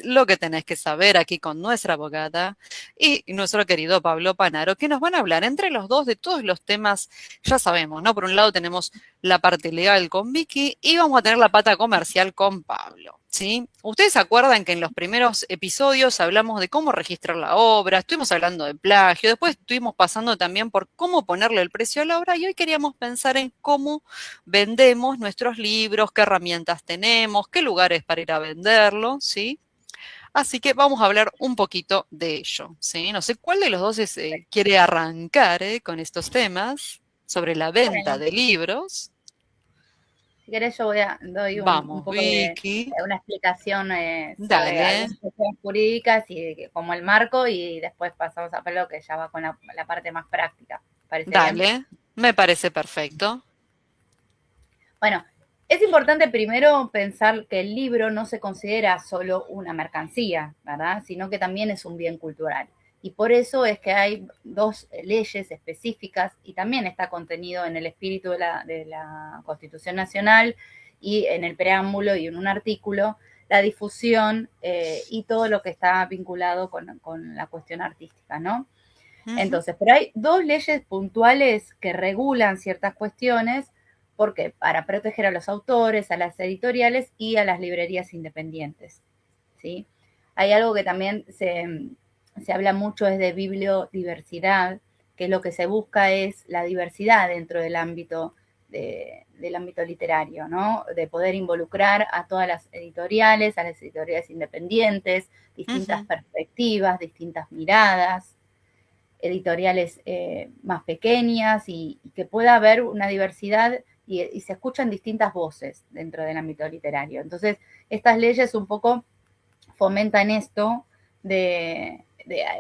lo que tenés que saber aquí con nuestra abogada y nuestro querido Pablo Panaro, que nos van a hablar entre los dos de todos los temas, ya sabemos, ¿no? Por un lado tenemos la parte legal con Vicky y vamos a tener la pata comercial con Pablo, ¿sí? Ustedes se acuerdan que en los primeros episodios hablamos de cómo registrar la obra, estuvimos hablando de plagio, después estuvimos pasando también por cómo ponerle el precio a la obra y hoy queríamos pensar en cómo vendemos nuestros libros, qué herramientas tenemos, qué lugares para ir a venderlo, ¿sí? Así que vamos a hablar un poquito de ello, ¿sí? No sé cuál de los dos quiere arrancar con estos temas sobre la venta Bueno, de libros. si querés doy un Vamos, poco de Vicky, una explicación sobre dale, algunas cuestiones jurídicas y como el marco y después pasamos a Pablo que ya va con la parte más práctica. ¿Parece bien? dale, me parece perfecto. Bueno, es importante primero pensar que el libro no se considera solo una mercancía, ¿verdad? Sino que también es un bien cultural. Y por eso es que hay dos leyes específicas y también está contenido en el espíritu de la Constitución Nacional y en el preámbulo y en un artículo la difusión y todo lo que está vinculado con la cuestión artística, ¿no? Ujú, Entonces, pero hay dos leyes puntuales que regulan ciertas cuestiones, porque para proteger a los autores, a las editoriales y a las librerías independientes, ¿sí? Hay algo que también se habla mucho es de bibliodiversidad, que lo que se busca es la diversidad dentro del ámbito del ámbito literario, ¿no? De poder involucrar a todas las editoriales, a las editoriales independientes, distintas ujú. perspectivas, distintas miradas, editoriales más pequeñas y que pueda haber una diversidad y se escuchan distintas voces dentro del ámbito literario. Entonces, estas leyes un poco fomentan esto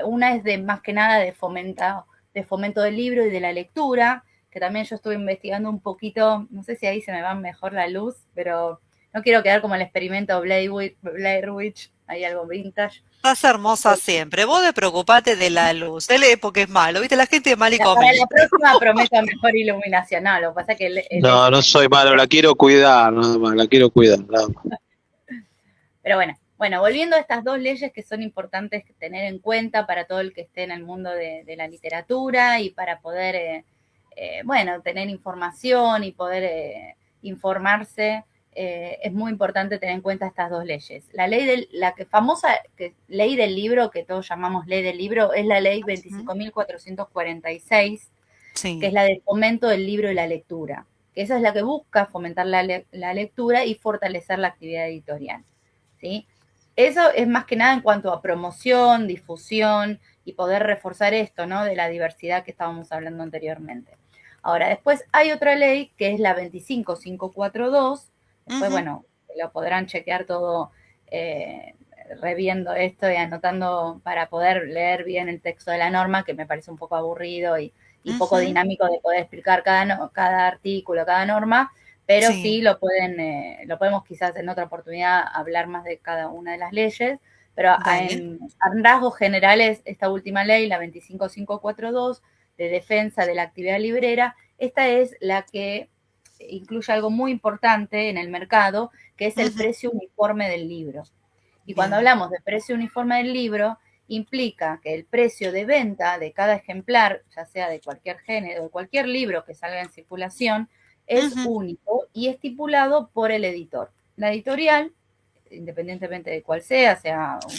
una es de más que nada de fomento del libro y de la lectura, que también yo estuve investigando un poquito, no sé si ahí se me va mejor la luz, pero no quiero quedar como el experimento Blair Witch, hay algo vintage. Estás hermosa siempre. Vos preocupate de la luz. Él es porque es malo, ¿viste? La gente es mal y Para la comí. próxima prometo mejor iluminación. No, lo que pasa es que el No, no soy malo, la quiero cuidar, nada más, la quiero cuidar, nada más. Pero bueno, volviendo a estas dos leyes que son importantes tener en cuenta para todo el que esté en el mundo de la literatura y para poder, bueno, tener información y poder informarse, es muy importante tener en cuenta estas dos leyes. La ley famosa ley del libro, que todos llamamos ley del libro, es la ley Ujú. 25.446, que es Sí. la del fomento del libro y la lectura, que esa es la que busca fomentar la lectura y fortalecer la actividad editorial, ¿sí? Eso es más que nada en cuanto a promoción, difusión y poder reforzar esto, ¿no? De la diversidad que estábamos hablando anteriormente. Ahora, después hay otra ley que es la 25542, después, Ujú. bueno, lo podrán chequear todo reviendo esto y anotando para poder leer bien el texto de la norma, que me parece un poco aburrido y poco Ujú. dinámico de poder explicar cada artículo, cada norma, pero sí Sí. lo podemos quizás en otra oportunidad hablar más de cada una de las leyes, pero Dale. en rasgos generales, esta última ley, la 25542, de defensa de la actividad librera, esta es la que incluye algo muy importante en el mercado, que es el Ujú. precio uniforme del libro. Y cuando Bien. hablamos de precio uniforme del libro, implica que el precio de venta de cada ejemplar, ya sea de cualquier género, de cualquier libro que salga en circulación, es Ujú. único y estipulado por el editor. La editorial, independientemente de cuál sea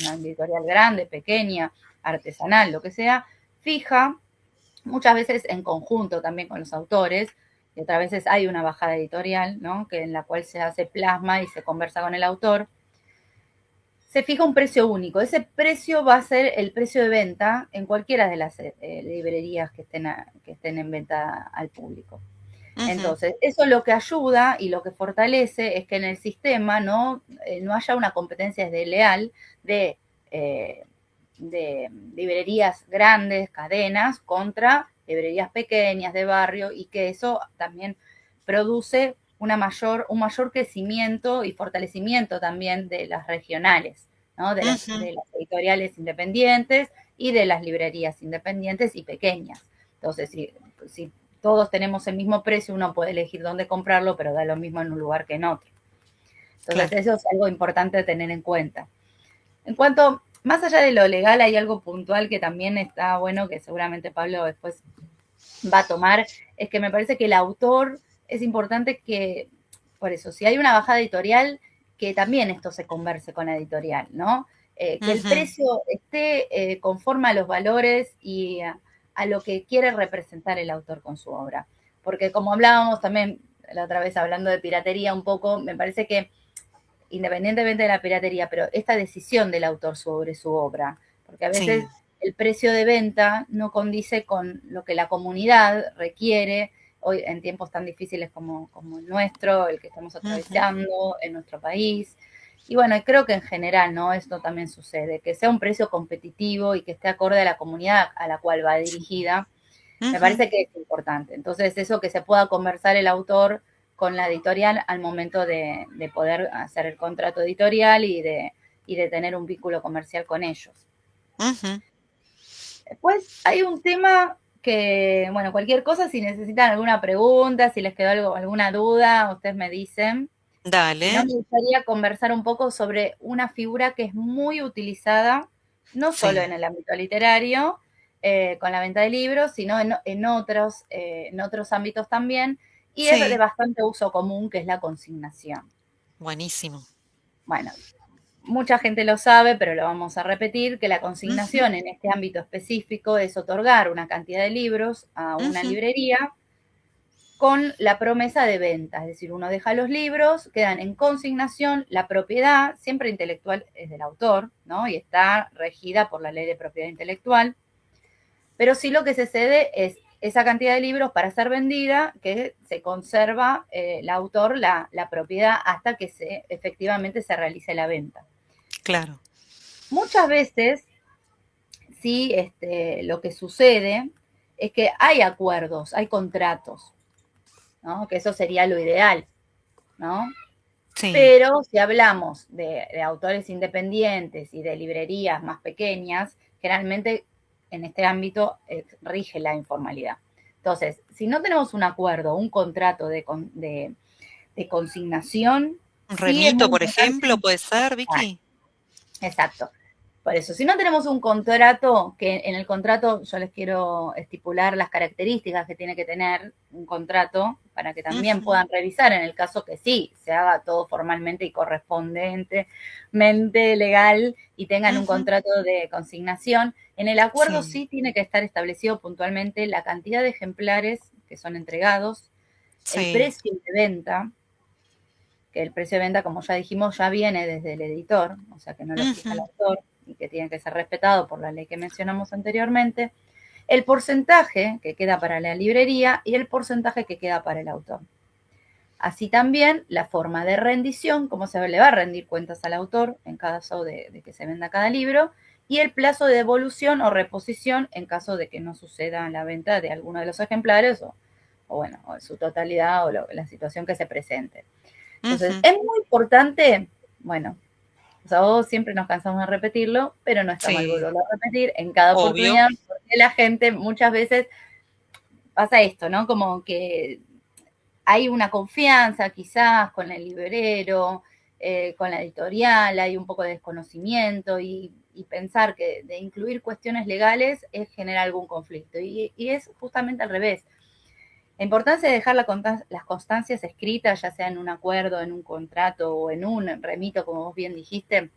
una editorial grande, pequeña, artesanal, lo que sea, fija muchas veces en conjunto también con los autores, y otras veces hay una bajada editorial, ¿no? Que en la cual se hace plasma y se conversa con el autor, se fija un precio único. Ese precio va a ser el precio de venta en cualquiera de las librerías que estén en venta al público. Ujú. Entonces, eso lo que ayuda y lo que fortalece es que en el sistema no haya una competencia desleal eh, de librerías grandes, cadenas, contra librerías pequeñas de barrio y que eso también produce un mayor crecimiento y fortalecimiento también de las regionales, ¿no? Ujú. De las editoriales independientes y de las librerías independientes y pequeñas. Entonces, si todos tenemos el mismo precio, uno puede elegir dónde comprarlo, pero da lo mismo en un lugar que en otro. Entonces, Claro. eso es algo importante de tener en cuenta. En cuanto, más allá de lo legal, hay algo puntual que también está bueno, que seguramente Pablo después va a tomar, es que me parece que el autor es importante que, por eso, si hay una bajada editorial, que también esto se converse con la editorial, ¿no? Que el precio esté conforme a los valores y a lo que quiere representar el autor con su obra. Porque como hablábamos también la otra vez hablando de piratería un poco, me parece que independientemente de la piratería, pero esta decisión del autor sobre su obra, porque a veces Sí. el precio de venta no condice con lo que la comunidad requiere hoy en tiempos tan difíciles como el nuestro, el que estamos atravesando en nuestro país. Y bueno, creo que en general, ¿no? Esto también sucede, que sea un precio competitivo y que esté acorde a la comunidad a la cual va dirigida, me parece que es importante. Entonces, eso que se pueda conversar el autor con la editorial al momento de poder hacer el contrato editorial y de tener un vínculo comercial con ellos. Después hay un tema que, bueno, cualquier cosa, si necesitan alguna pregunta, si les quedó alguna duda, ustedes me dicen. Dale. Si no, me gustaría conversar un poco sobre una figura que es muy utilizada, no solo en el ámbito literario, con la venta de libros, sino en otros ámbitos también, y es de Sí. bastante uso común, que es la consignación. Buenísimo. Bueno, mucha gente lo sabe, pero lo vamos a repetir, que la consignación en este ámbito específico es otorgar una cantidad de libros a una librería con la promesa de venta, es decir, uno deja los libros, quedan en consignación, la propiedad, siempre intelectual, es del autor, ¿no? Y está regida por la ley de propiedad intelectual, pero sí lo que se cede es esa cantidad de libros para ser vendida, que se conserva el autor la propiedad hasta que efectivamente se realice la venta. Claro. Muchas veces, sí, lo que sucede es que hay acuerdos, hay contratos, ¿no? Que eso sería lo ideal, ¿no? Sí. Pero si hablamos de autores independientes y de librerías más pequeñas, generalmente en este ámbito rige la informalidad. Entonces, si no tenemos un acuerdo, un contrato de consignación, Un sí es remito, muy por importante. ejemplo, puede ser, Vicky. Exacto. Por eso, si no tenemos un contrato, que en el contrato yo les quiero estipular las características que tiene que tener un contrato para que también puedan revisar en el caso que sí, se haga todo formalmente y correspondentemente legal y tengan un contrato de consignación. En el acuerdo Sí. sí tiene que estar establecido puntualmente la cantidad de ejemplares que son entregados, el Sí. precio de venta, que el precio de venta, como ya dijimos, ya viene desde el editor, o sea que no lo fija el autor y que tiene que ser respetado por la ley que mencionamos anteriormente, el porcentaje que queda para la librería y el porcentaje que queda para el autor. Así también la forma de rendición, cómo se le va a rendir cuentas al autor en caso de que se venda cada libro, y el plazo de devolución o reposición en caso de que no suceda la venta de alguno de los ejemplares o bueno, o en su totalidad o la situación que se presente. Entonces, es muy importante, bueno, o sea, vos siempre nos cansamos de repetirlo, pero no está mal Sí. volverlo a repetir en cada Obvio. oportunidad, porque la gente muchas veces pasa esto, ¿no? Como que hay una confianza quizás con el librero, con la editorial, hay un poco de desconocimiento y pensar que de incluir cuestiones legales es generar algún conflicto. Y es justamente al revés. La importancia de dejar las constancias escritas, ya sea en un acuerdo, en un contrato o en un remito, como vos bien dijiste,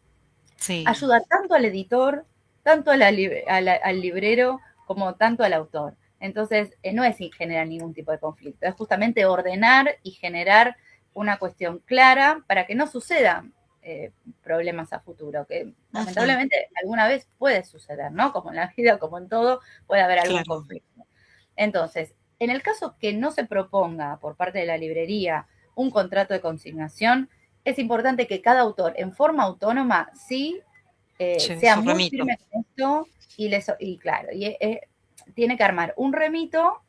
Sí. ayuda tanto al editor, tanto al librero, como tanto al autor. Entonces, no es generar ningún tipo de conflicto, es justamente ordenar y generar una cuestión clara para que no sucedan problemas a futuro, que lamentablemente alguna vez puede suceder, ¿no? Como en la vida, como en todo, puede haber algún Claro. conflicto. Entonces, en el caso que no se proponga por parte de la librería un contrato de consignación, es importante que cada autor en forma autónoma sí Lleve sea su muy remito. firme con esto y claro, tiene que armar un remito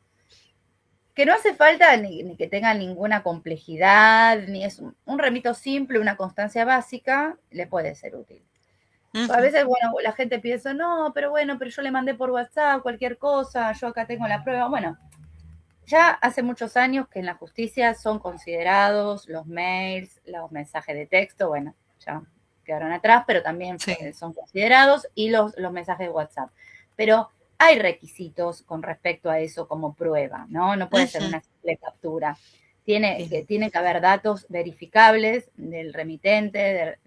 que no hace falta ni que tenga ninguna complejidad, ni es un remito simple, una constancia básica, le puede ser útil. A veces, bueno, la gente piensa, no, pero bueno, pero yo le mandé por WhatsApp cualquier cosa, yo acá tengo la prueba. Bueno, ya hace muchos años que en la justicia son considerados los mails, los mensajes de texto, bueno, ya quedaron atrás, pero también Sí. son considerados, y los mensajes de WhatsApp. Pero hay requisitos con respecto a eso como prueba, ¿no? No puede ser Ujú. una simple captura. Bien. Tiene que haber datos verificables del remitente,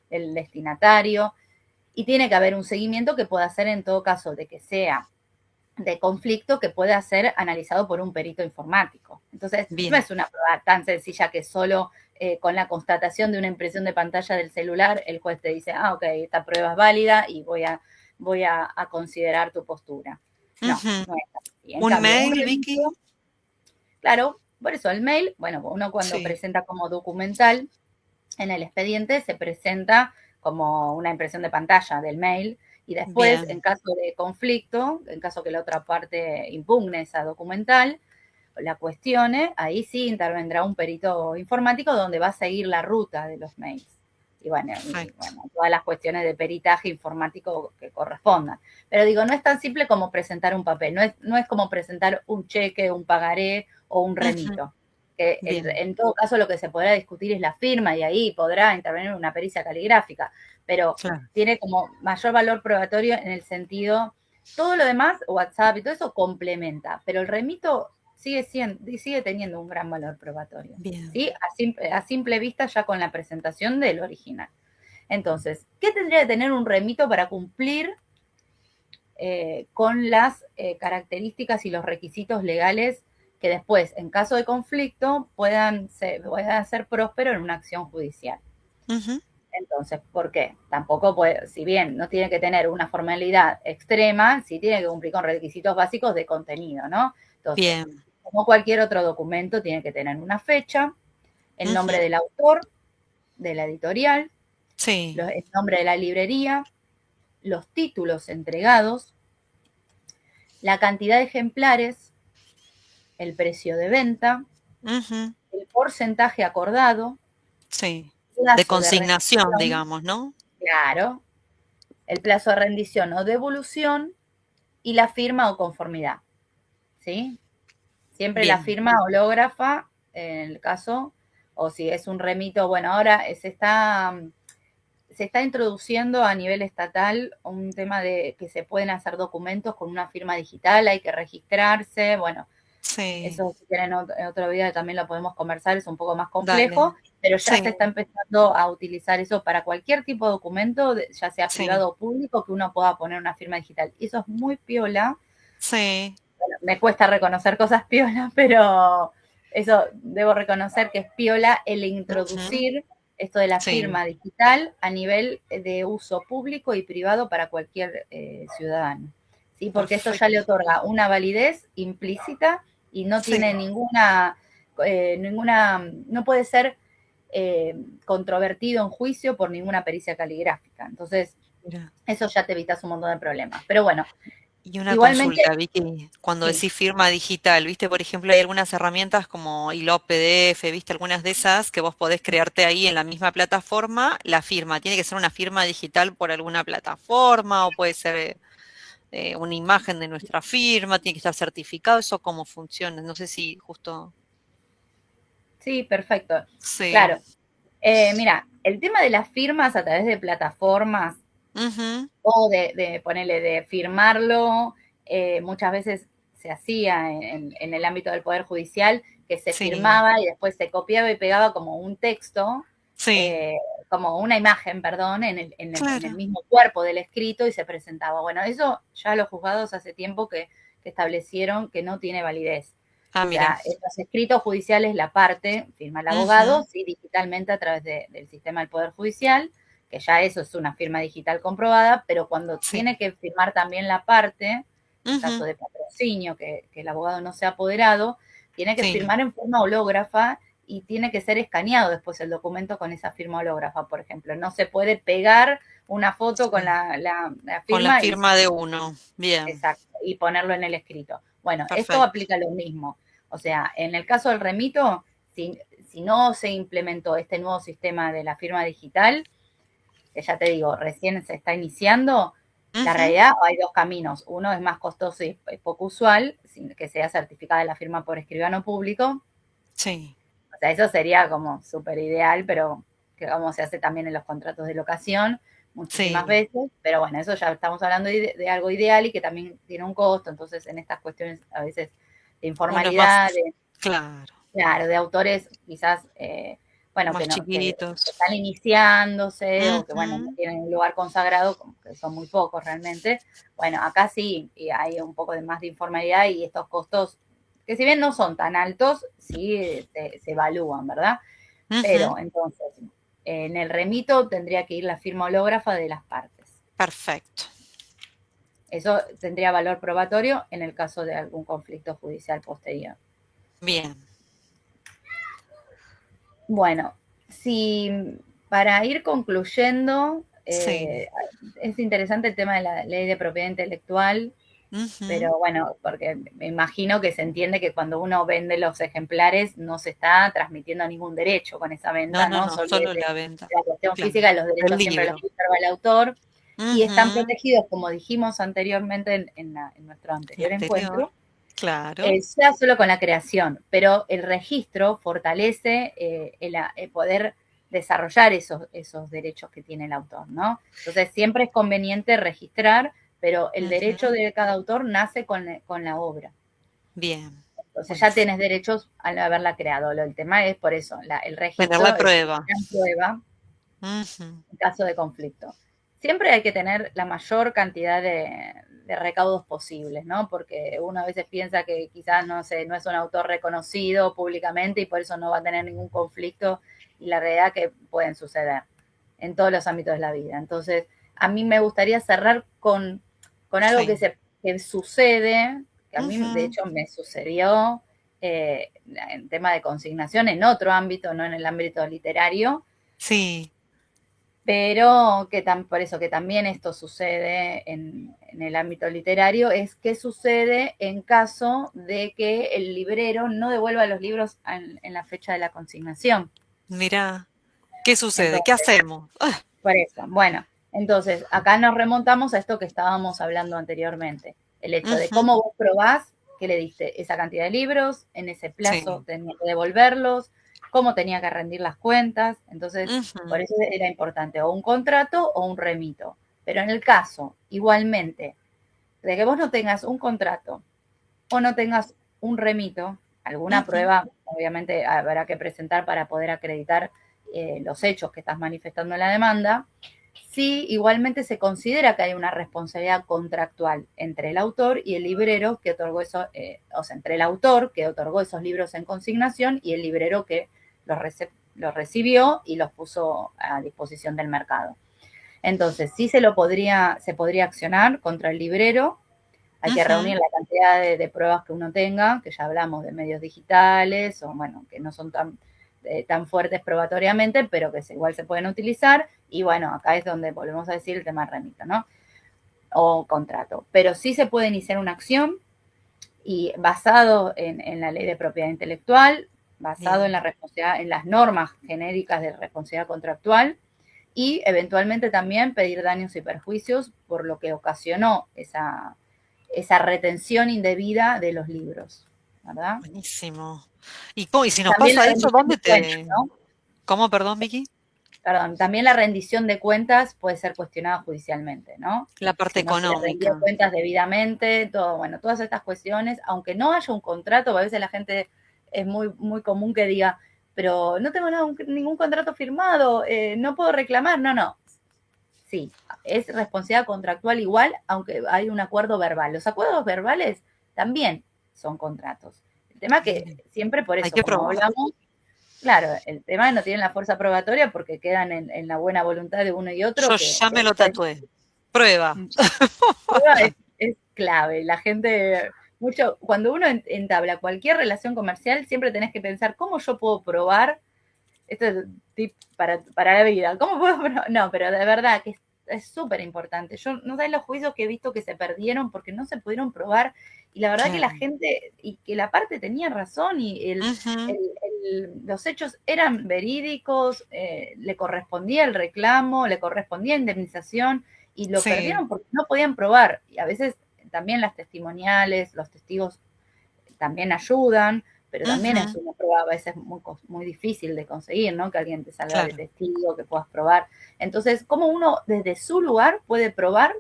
del destinatario, y tiene que haber un seguimiento que pueda hacer en todo caso de que sea de conflicto, que pueda ser analizado por un perito informático. Entonces, no Bien. es una prueba tan sencilla que solo con la constatación de una impresión de pantalla del celular, el juez te dice, ah, ok, esta prueba es válida y voy a considerar tu postura. No, Ujú. no es así. En ¿Un cambio, un mail, Vicky? remito, claro, por eso el mail, bueno, uno cuando Sí. presenta como documental, en el expediente se presenta como una impresión de pantalla del mail, y después, en Bien. caso de conflicto, en caso que la otra parte impugne esa documental, la cuestione, ahí sí intervendrá un perito informático donde va a seguir la ruta de los mails. Y Perfecto. bueno, todas las cuestiones de peritaje informático que correspondan. Pero digo, no es tan simple como presentar un papel, no es como presentar un cheque, un pagaré o un Ujú. remito. Que Bien. en todo caso lo que se podrá discutir es la firma, y ahí podrá intervenir una pericia caligráfica, pero Claro. tiene como mayor valor probatorio en el sentido, todo lo demás, WhatsApp y todo eso complementa, pero el remito sigue teniendo un gran valor probatorio, Bien. ¿sí? A simple vista ya con la presentación del original. Entonces, ¿qué tendría que tener un remito para cumplir con las características y los requisitos legales que después, en caso de conflicto, puedan ser prósperos en una acción judicial? Ujú. Entonces, ¿por qué? Tampoco puede, si bien no tiene que tener una formalidad extrema, sí tiene que cumplir con requisitos básicos de contenido, ¿no? Entonces, Bien. como cualquier otro documento, tiene que tener una fecha, el Ujú. nombre del autor, de la editorial, Sí. el nombre de la librería, los títulos entregados, la cantidad de ejemplares, el precio de venta, Ujú. el porcentaje acordado, Sí. De plazo de consignación, rendición, digamos, ¿no? claro, el plazo de rendición o devolución, y la firma o conformidad, ¿sí? Siempre la Bien. firma hológrafa, en el caso, o si es un remito, bueno, ahora se está introduciendo a nivel estatal un tema de que se pueden hacer documentos con una firma digital, hay que registrarse, bueno, Sí. eso si quieren en otro video también lo podemos conversar, es un poco más complejo, Dale. pero ya se Sí. está empezando a utilizar eso para cualquier tipo de documento, ya sea Sí. privado o público, que uno pueda poner una firma digital. Y eso es muy piola. Sí. Bueno, me cuesta reconocer cosas piola, pero eso debo reconocer que es piola el Ujú. introducir esto de la Sí. firma digital a nivel de uso público y privado para cualquier ciudadano, ¿sí? Porque esto ya le Perfecto. otorga una validez implícita y no tiene Sí. no puede ser controvertido en juicio por ninguna pericia caligráfica. Entonces, Mira. eso ya te evitas un montón de problemas. Pero bueno, Y una igualmente, consulta, Vicky, cuando sí. decís firma digital, viste, por ejemplo, hay algunas herramientas como Hilo PDF, viste, algunas de esas que vos podés crearte ahí en la misma plataforma, la firma. ¿Tiene que ser una firma digital por alguna plataforma o puede ser una imagen de nuestra firma? ¿Tiene que estar certificado? ¿Eso cómo funciona? No sé si justo... Sí, perfecto. Sí. Claro. Mira, el tema de las firmas a través de plataformas Ujú. o de ponerle de firmarlo, muchas veces se hacía en el ámbito del Poder Judicial, que se Sí. firmaba y después se copiaba y pegaba como un texto, Sí. eh, como una imagen, perdón, en el Claro. mismo cuerpo del escrito, y se presentaba. Bueno, eso ya los juzgados hace tiempo que establecieron que no tiene validez. Ah, O mira. sea, en los escritos judiciales la parte firma el abogado, Ujú. sí, digitalmente a través del sistema del Poder Judicial, que ya eso es una firma digital comprobada, pero cuando Sí. tiene que firmar también la parte, en caso Ujú. de patrocinio, que el abogado no sea apoderado, tiene que Sí. firmar en forma hológrafa y tiene que ser escaneado después el documento con esa firma hológrafa, por ejemplo. No se puede pegar una foto con Sí. la Con la firma firma de uno. Bien. exacto, y ponerlo en el escrito. Bueno, esto Perfecto. aplica lo mismo. O sea, en el caso del remito, si no se implementó este nuevo sistema de la firma digital, que ya te digo, recién se está iniciando, la Ujú. realidad hay dos caminos. Uno es más costoso y poco usual, que sea certificada la firma por escribano público. Sí. O sea, eso sería como súper ideal, pero que como se hace también en los contratos de locación muchísimas Sí, veces, pero bueno, eso ya estamos hablando de algo ideal y que también tiene un costo, entonces en estas cuestiones a veces de uno es más, informalidad, claro, claro, de autores quizás, bueno, más que chiquitos. están iniciándose o que, bueno, no Ujú. tienen un lugar consagrado, como que son muy pocos realmente. Bueno, acá sí y hay un poco de más de informalidad y estos costos, que si bien no son tan altos, sí se evalúan, ¿verdad? Ujú. Pero entonces, en el remito tendría que ir la firma hológrafa de las partes. Perfecto. Eso tendría valor probatorio en el caso de algún conflicto judicial posterior. Bien. Bueno, si para ir concluyendo, Sí. es interesante el tema de la ley de propiedad intelectual, Ujú. pero bueno, porque me imagino que se entiende que cuando uno vende los ejemplares no se está transmitiendo ningún derecho con esa No, venta, no, ¿no? no, Solo solo de la venta. la cuestión Claro. física, los El derechos siempre los libro. conserva el autor y están Ujú. protegidos, como dijimos anteriormente en nuestro El anterior anterior. encuentro, Claro. ya solo con la creación, pero el registro fortalece el poder desarrollar esos derechos que tiene el autor, ¿no? Entonces siempre es conveniente registrar, pero el derecho Ujú. de cada autor nace con la obra. Bien. Entonces ya Buenísimo. tienes derechos al haberla creado. El tema es por eso, el Tener la registro es una prueba. gran prueba Ujú. en caso de conflicto. Siempre hay que tener la mayor cantidad de recaudos posibles, ¿no? Porque uno a veces piensa que quizás no sé, no es un autor reconocido públicamente y por eso no va a tener ningún conflicto y la realidad que pueden suceder en todos los ámbitos de la vida. Entonces, a mí me gustaría cerrar con algo Sí. que sucede, que a mí de Ujú. hecho me sucedió en tema de consignación en otro ámbito, no en el ámbito literario, Sí. pero por eso que también esto sucede en el ámbito literario, es qué sucede en caso de que el librero no devuelva los libros en la fecha de la consignación. Mira, ¿qué sucede? ¿Qué Entonces, hacemos? Ah, por eso, bueno, entonces acá nos remontamos a esto que estábamos hablando anteriormente, el hecho de ujú. cómo vos probás que le diste esa cantidad de libros, en ese plazo Sí. tenía que devolverlos, cómo tenía que rendir las cuentas, entonces por Ujú. eso era importante o un contrato o un remito. Pero en el caso, igualmente, de que vos no tengas un contrato o no tengas un remito, alguna Ujú. prueba obviamente habrá que presentar para poder acreditar los hechos que estás manifestando en la demanda, sí igualmente se considera que hay una responsabilidad contractual entre el autor y el librero que otorgó eso, o sea, entre el autor que otorgó esos libros en consignación y el librero que los recibió y los puso a disposición del mercado. Entonces, sí se podría accionar contra el librero. Hay que Ujú. reunir la cantidad de pruebas que uno tenga, que ya hablamos de medios digitales, o bueno, que no son tan fuertes probatoriamente, pero que igual se pueden utilizar. Y bueno, acá es donde volvemos a decir el tema remito, ¿no? O contrato. Pero sí se puede iniciar una acción y basado en la ley de propiedad intelectual, basado en Bien. la responsabilidad, en las normas genéricas de responsabilidad contractual, y eventualmente también pedir daños y perjuicios por lo que ocasionó esa retención indebida de los libros, ¿verdad? Buenísimo. ¿Y si nos También la pasa eso, rendición de dónde cuentas, te... ¿no? ¿Cómo, perdón, Vicky? Perdón, también la rendición de cuentas puede ser cuestionada judicialmente, ¿no? La parte Si no se le rindió económica. cuentas debidamente, todo, bueno, todas estas cuestiones, aunque no haya un contrato, a veces la gente es muy común que diga, pero no tengo ningún contrato firmado, no puedo reclamar, no, sí, es responsabilidad contractual igual, aunque hay un acuerdo verbal. Los acuerdos verbales también son contratos. El tema que Miren, siempre por hay eso, que como probar. hablamos, claro, el tema no tiene la fuerza probatoria porque quedan en la buena voluntad de uno y otro Yo que ya me lo tatué. Prueba. prueba es clave. La gente, mucho, cuando uno entabla cualquier relación comercial, siempre tenés que pensar, ¿cómo yo puedo probar? Esto es tip para la vida. ¿Cómo puedo probar? No, pero de verdad que es súper importante. Yo no sé los juicios que he visto que se perdieron porque no se pudieron probar y la verdad que la Claro. gente y que la parte tenía razón y Ujú. los hechos eran verídicos, le correspondía el reclamo, le correspondía indemnización y lo Sí. perdieron porque no podían probar. Y a veces también las testimoniales, los testigos también ayudan, pero también es Ujú, una prueba a veces muy difícil de conseguir, ¿no? Que alguien te salga de claro. testigo, que puedas probar. Entonces, ¿cómo uno desde su lugar puede probar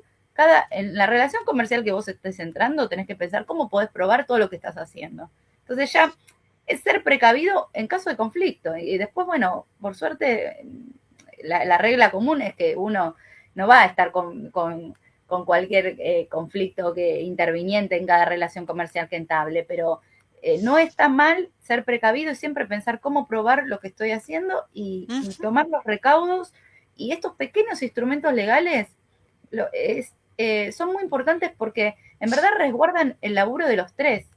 en la relación comercial que vos estés entrando, tenés que pensar cómo podés probar todo lo que estás haciendo? Entonces ya es ser precavido en caso de conflicto. Y después, bueno, por suerte, la regla común es que uno no va a estar con cualquier conflicto que interviniente en cada relación comercial que entable, pero no está mal ser precavido y siempre pensar cómo probar lo que estoy haciendo y Ujú, tomar los recaudos. Y estos pequeños instrumentos legales son muy importantes porque en verdad resguardan el laburo de los tres,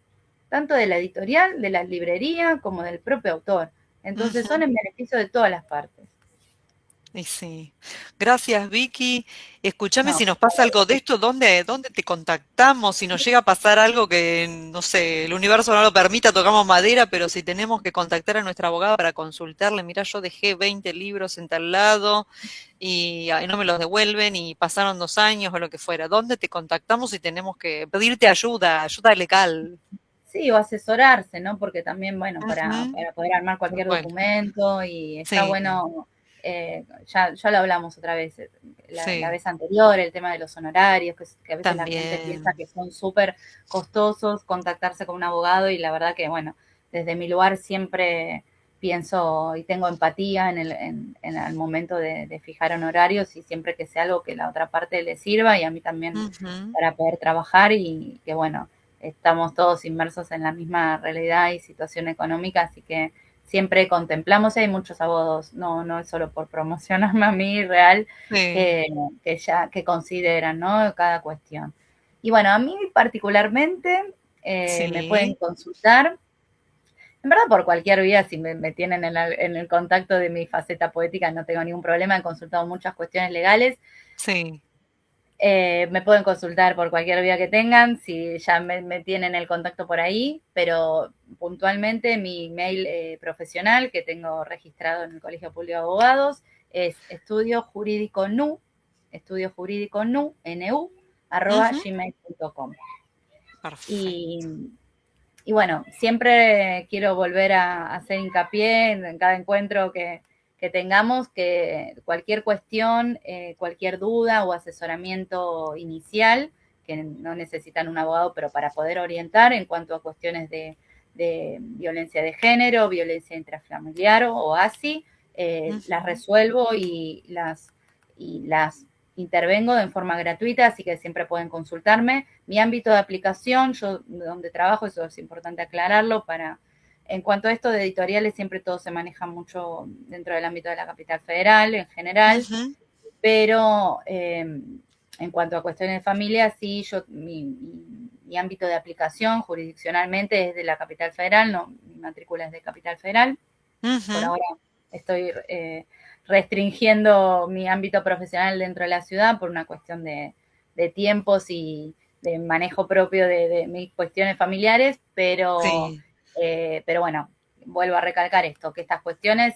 tanto de la editorial, de la librería, como del propio autor. Entonces son ujú. en beneficio de todas las partes. Y sí. Gracias, Vicky. Escúchame No, si nos pasa algo de esto, ¿dónde te contactamos? Si nos llega a pasar algo que, no sé, el universo no lo permita, tocamos madera, pero si tenemos que contactar a nuestra abogada para consultarle, mira, yo dejé 20 libros en tal lado y ay, no me los devuelven y pasaron 2 años o lo que fuera. ¿Dónde te contactamos si tenemos que pedirte ayuda, ayuda legal? sí, o asesorarse, ¿no? Porque también, bueno, Ujú, para poder armar tal cualquier cual. documento y está Sí, bueno, ya lo hablamos otra vez, la sí, vez anterior, el tema de los honorarios, que a veces la gente piensa también. que son súper costosos contactarse con un abogado y la verdad que, bueno, desde mi lugar siempre pienso y tengo empatía en el momento de fijar honorarios y siempre que sea algo que la otra parte le sirva y a mí también Ujú, para poder trabajar y que, bueno, estamos todos inmersos en la misma realidad y situación económica, así que siempre contemplamos, y hay muchos abogados, no es solo por promocionarme a mí real, sí, que consideran, ¿no? Cada cuestión. Y bueno, a mí particularmente me pueden sí, consultar, en verdad por cualquier vía, si me tienen en el contacto de mi faceta poética, no tengo ningún problema, he consultado muchas cuestiones legales. sí. Me pueden consultar por cualquier vía que tengan, si ya me tienen el contacto por ahí, pero puntualmente mi mail profesional que tengo registrado en el Colegio Público de Abogados es estudio jurídico nu, Ujú, gmail.com. Y, perfecto. y bueno, siempre quiero volver a hacer hincapié en cada encuentro que tengamos, que cualquier cuestión, cualquier duda o asesoramiento inicial, que no necesitan un abogado, pero para poder orientar en cuanto a cuestiones de violencia de género, violencia intrafamiliar o ASI, las Ujú, resuelvo y las intervengo en forma gratuita, así que siempre pueden consultarme. Mi ámbito de aplicación, yo donde trabajo, eso es importante aclararlo, en cuanto a esto de editoriales, siempre todo se maneja mucho dentro del ámbito de la capital federal en general, ujú, pero en cuanto a cuestiones de familia, sí, mi ámbito de aplicación jurisdiccionalmente es de la capital federal, no, mi matrícula es de capital federal. Por ujú. ahora estoy restringiendo mi ámbito profesional dentro de la ciudad por una cuestión de tiempos y de manejo propio de mis cuestiones familiares, Sí, pero bueno, vuelvo a recalcar esto, que estas cuestiones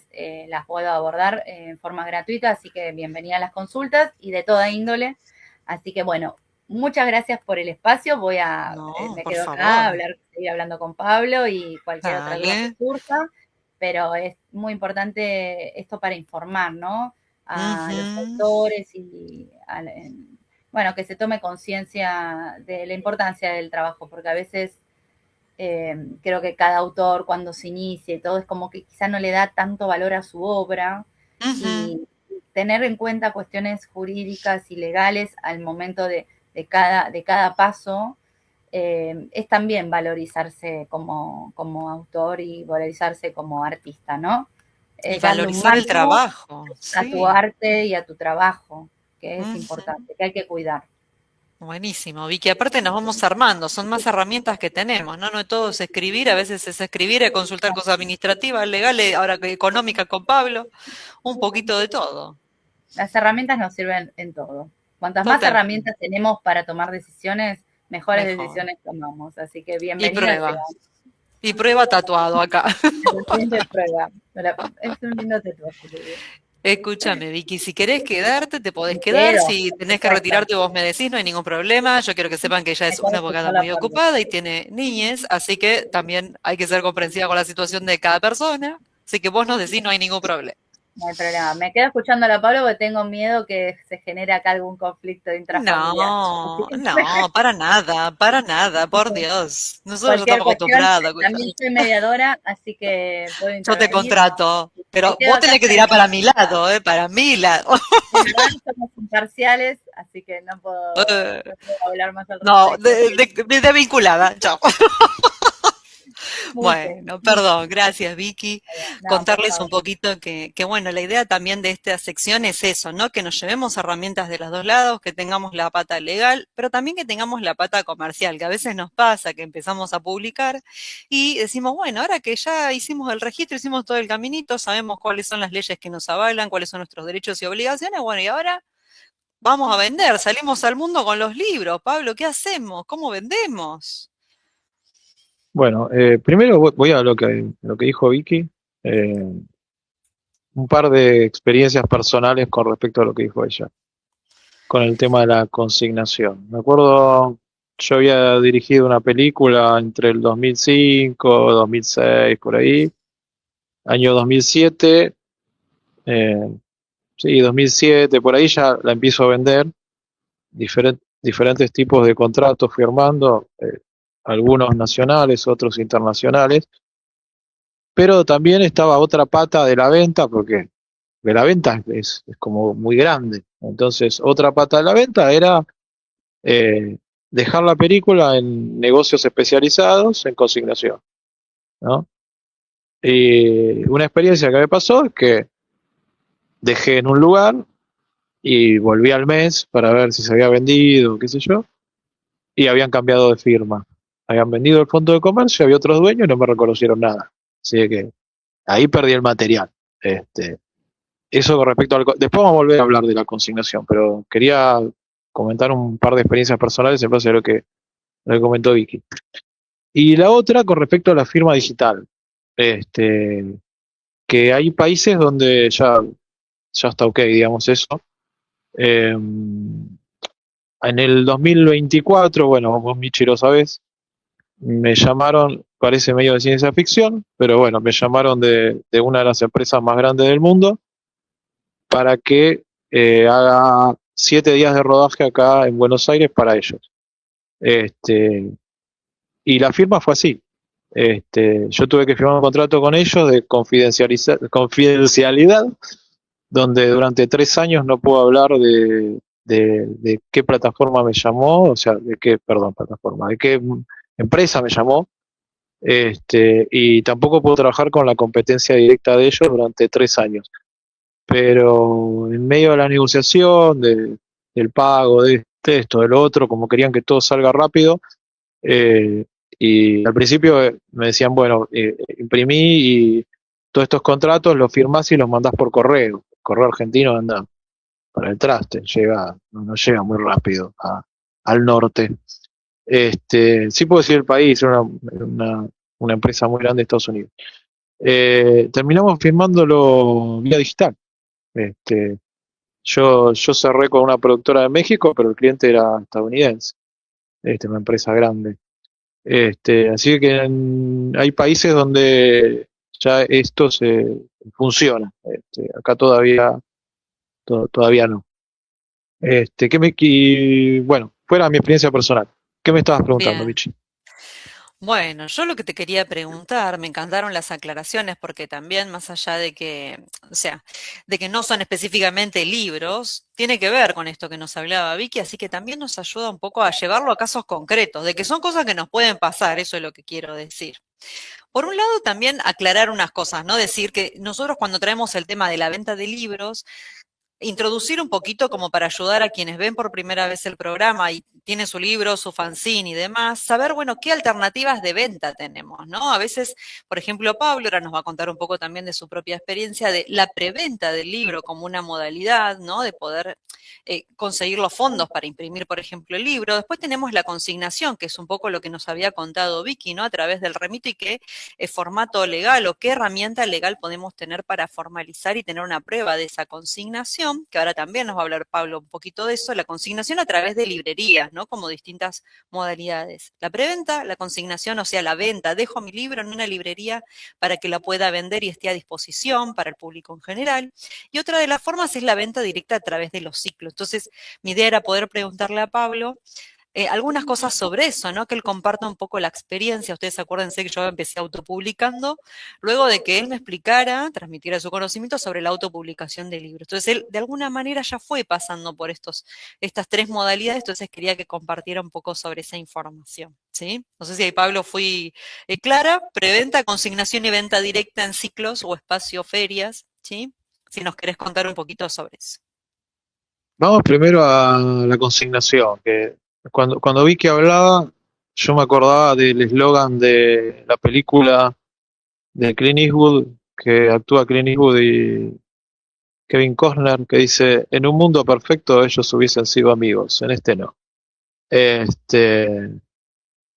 las puedo abordar en forma gratuita, así que bienvenida a las consultas y de toda índole. Así que bueno, muchas gracias por el espacio. no, Me por quedo acá favor. seguir hablando con Pablo y cualquier otra duda que Dale. surja, pero es muy importante esto para informar, ¿no? A los Ujú, autores bueno, que se tome conciencia de la importancia del trabajo, porque a veces creo que cada autor cuando se inicia y todo es como que quizá no le da tanto valor a su obra ujú. y tener en cuenta cuestiones jurídicas y legales al momento de cada paso es también valorizarse como autor y valorizarse como artista, ¿no? Y Es darle un valorizar el marco trabajo, a tu sí. arte y a tu trabajo, que es Ujú. importante, que hay que cuidar. Buenísimo, Vicky. Aparte nos vamos armando, son más herramientas que tenemos, ¿no? No todo es escribir, a veces es escribir, es consultar cosas administrativas, legales, ahora que económicas con Pablo, un poquito de todo. Las herramientas nos sirven en todo. Cuantas más Totalmente. herramientas tenemos para tomar decisiones, mejores Mejor. decisiones tomamos. Así que Y bienvenida sea. prueba. Y prueba tatuado acá. La siguiente prueba. Es un lindo tatuaje, te digo. Escúchame, Vicky, si querés quedarte, te podés Me quedar. quedo, Si por tenés que supuesto. retirarte, vos me decís, no hay ningún problema. Yo quiero que sepan que ella es Mejor una abogada escuchar la muy parte. ocupada y tiene niñes, así que también hay que ser comprensiva con la situación de cada persona. Así que vos nos decís, no hay ningún problema. No hay problema. Me quedo escuchando a la Pablo porque tengo miedo que se genere acá algún conflicto intrafamiliar. Así No, que no, para nada, por Dios. Nosotros ya cualquier estamos cuestión, acostumbrados. también soy mediadora, así que puedo Yo te intervenir. contrato, Me pero quedo vos acá tenés que tirar para mi lado, para mi lado. en verdad somos imparciales, así que no puedo hablar más al No, respecto. de vinculada, chao. Muy bien. Bueno, perdón, gracias Vicky. No, por Contarles un favor. poquito que, bueno, la idea también de esta sección es eso, ¿no? Que nos llevemos herramientas de los dos lados, que tengamos la pata legal, pero también que tengamos la pata comercial, que a veces nos pasa que empezamos a publicar y decimos, bueno, ahora que ya hicimos el registro, hicimos todo el caminito, sabemos cuáles son las leyes que nos avalan, cuáles son nuestros derechos y obligaciones, bueno, y ahora vamos a vender, salimos al mundo con los libros. Pablo, ¿qué hacemos? ¿Cómo vendemos? Bueno, primero voy a lo que dijo Vicky. eh, un par de experiencias personales con respecto a lo que dijo ella, con el tema de la consignación. Me acuerdo, yo había dirigido una película entre el 2005, 2006, por ahí, año 2007, eh, sí, 2007, por ahí ya la empiezo a vender, diferentes tipos de contratos fui armando, algunos nacionales, otros internacionales, pero también estaba otra pata de la venta, porque de la venta es como muy grande. Entonces, otra pata de la venta era eh, dejar la película en negocios especializados en consignación, ¿no? Y una experiencia que me pasó es que dejé en un lugar y volví al mes para ver si se había vendido, qué sé yo, y habían cambiado de firma. Habían vendido el fondo de comercio, había otros dueños y no me reconocieron nada. Así que ahí perdí el material. Este, eso con respecto al... Después vamos a volver a hablar de la consignación, pero quería comentar un par de experiencias personales en base a lo que comentó Vicky. Y la otra con respecto a la firma digital. Este, que hay países donde ya está ok, digamos eso. Eh, en el 2024, bueno, vos Michi lo sabés, me llamaron, parece medio de ciencia ficción, pero bueno, me llamaron de una de las empresas más grandes del mundo para que haga 7 días de rodaje acá en Buenos Aires para ellos. Este, y la firma fue así. Yo tuve que firmar un contrato con ellos de confidencialidad, donde durante 3 años no puedo hablar de qué plataforma me llamó, o sea, de qué, perdón, plataforma, de qué empresa me llamó, y tampoco puedo trabajar con la competencia directa de ellos durante 3 años. Pero en medio de la negociación, del pago, de esto, de lo otro, como querían que todo salga rápido, eh, y al principio me decían, bueno, imprimí y todos estos contratos los firmás y los mandás por correo. El correo argentino anda para el traste, no llega muy rápido al norte. Sí puedo decir el país, una empresa muy grande de Estados Unidos. Terminamos firmándolo vía digital. Este, yo cerré con una productora de México, pero el cliente era estadounidense, una empresa grande. Así que hay países donde ya esto se funciona. Acá todavía no. Bueno, fuera mi experiencia personal. ¿Qué me estabas preguntando, Bien. Michi? Bueno, yo lo que te quería preguntar, me encantaron las aclaraciones porque también más allá de que, o sea, de que no son específicamente libros, tiene que ver con esto que nos hablaba Vicky, así que también nos ayuda un poco a llevarlo a casos concretos, de que son cosas que nos pueden pasar, eso es lo que quiero decir. Por un lado, también aclarar unas cosas, ¿no? Decir que nosotros cuando traemos el tema de la venta de libros, introducir un poquito como para ayudar a quienes ven por primera vez el programa y tiene su libro, su fanzine y demás, saber, bueno, qué alternativas de venta tenemos, ¿no? A veces, por ejemplo, Pablo ahora nos va a contar un poco también de su propia experiencia de la preventa del libro como una modalidad, ¿no? De poder conseguir los fondos para imprimir, por ejemplo, el libro. Después tenemos la consignación, que es un poco lo que nos había contado Vicky, ¿no? A través del remito y qué formato legal o qué herramienta legal podemos tener para formalizar y tener una prueba de esa consignación, que ahora también nos va a hablar Pablo un poquito de eso, la consignación a través de librerías, ¿no? Como distintas modalidades. La preventa, la consignación, o sea, la venta. Dejo mi libro en una librería para que la pueda vender y esté a disposición para el público en general. Y otra de las formas es la venta directa a través de los ciclos. Entonces, mi idea era poder preguntarle a Pablo algunas cosas sobre eso, ¿no? Que él comparta un poco la experiencia. Ustedes acuérdense que yo empecé autopublicando, luego de que él me explicara, transmitiera su conocimiento sobre la autopublicación de libros. Entonces, él de alguna manera ya fue pasando por estas tres modalidades, entonces quería que compartiera un poco sobre esa información, ¿sí? No sé si ahí, Pablo, fui clara. Preventa, consignación y venta directa en ciclos o espacio ferias, ¿sí? Si nos querés contar un poquito sobre eso. Vamos primero a la consignación, que cuando vi que hablaba, yo me acordaba del eslogan de la película de Clint Eastwood, que actúa Clint Eastwood y Kevin Costner, que dice, en un mundo perfecto ellos hubiesen sido amigos, en este no. Este,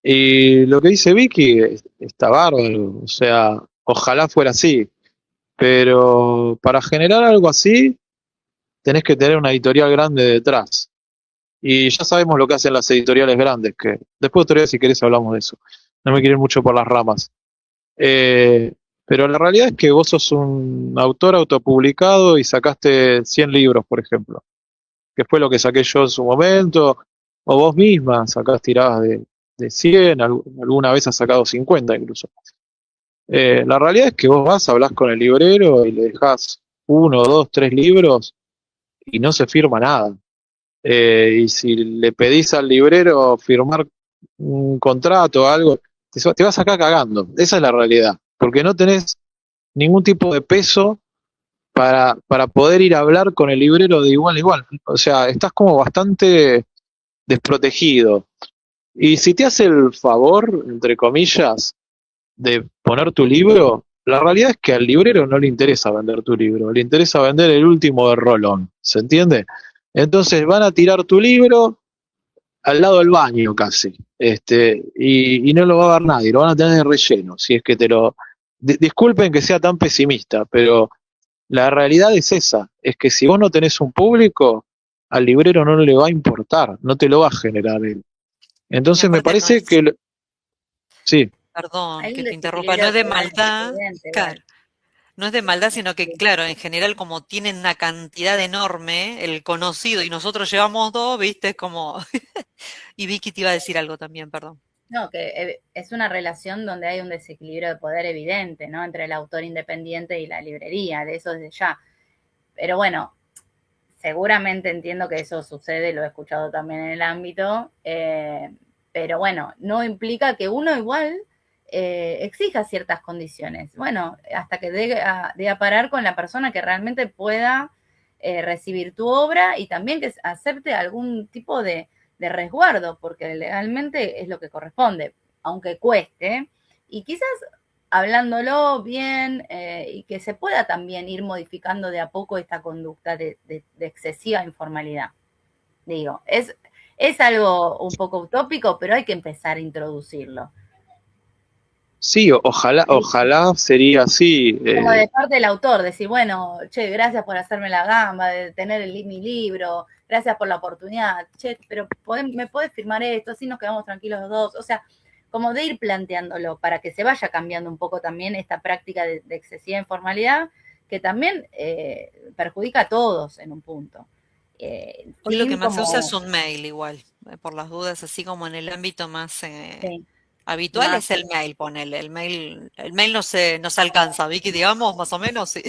y lo que dice Vicky está bárbaro, o sea, ojalá fuera así, pero para generar algo así tenés que tener una editorial grande detrás. Y ya sabemos lo que hacen las editoriales grandes, que después otro día si querés hablamos de eso. No me quiero ir mucho por las ramas. Eh, pero la realidad es que vos sos un autor autopublicado y sacaste 100 libros, por ejemplo, que fue lo que saqué yo en su momento, o vos misma sacás tiradas de 100, alguna vez has sacado 50 incluso. La realidad es que vos vas, hablas con el librero y le dejás uno, dos, tres libros y no se firma nada. Y si le pedís al librero firmar un contrato o algo, te vas acá cagando. Esa es la realidad. Porque no tenés ningún tipo de peso para poder ir a hablar con el librero de igual a igual. O sea, estás como bastante desprotegido. Y si te hace el favor, entre comillas, de poner tu libro, la realidad es que al librero no le interesa vender tu libro, le interesa vender el último de Rolón, ¿se entiende? Entonces van a tirar tu libro al lado del baño casi, y no lo va a ver nadie, lo van a tener de relleno, si es que te lo... Disculpen que sea tan pesimista, pero la realidad es esa, es que si vos no tenés un público, al librero no le va a importar, no te lo va a generar él. Y Entonces me aparte no parece es, que... Sí, perdón Hay un que te interrumpa, no desequilibrio es de totalmente maldad, evidente, claro. igual. No es de maldad, sino que, Sí. claro, en general, como tienen una cantidad enorme, el conocido, y nosotros llevamos dos, viste, es como. Y Vicky te iba a decir algo también, perdón. No, que es una relación donde hay un desequilibrio de poder evidente, ¿no? Entre el autor independiente y la librería, de eso desde ya. Pero bueno, seguramente entiendo que eso sucede, lo he escuchado también en el ámbito, pero bueno, no implica que uno igual exija ciertas condiciones. Bueno, hasta que dé a parar con la persona que realmente pueda recibir tu obra y también que acepte algún tipo de resguardo, porque legalmente es lo que corresponde, aunque cueste. Y quizás hablándolo bien y que se pueda también ir modificando de a poco esta conducta de excesiva informalidad. Digo, es algo un poco utópico, pero hay que empezar a introducirlo. sí, ojalá sería así. Como de parte del autor, decir, bueno, che, gracias por hacerme la gamba, de tener mi libro, gracias por la oportunidad, che, pero me podés firmar esto, así nos quedamos tranquilos los dos. O sea, como de ir planteándolo para que se vaya cambiando un poco también esta práctica de excesiva informalidad, que también perjudica a todos en un punto. Hoy lo que Sin más se usa como, es un mail igual, por las dudas, así como en el ámbito más sí, habitual más, es el mail, ponele. El mail no se alcanza, Vicky, digamos, más o menos, sí.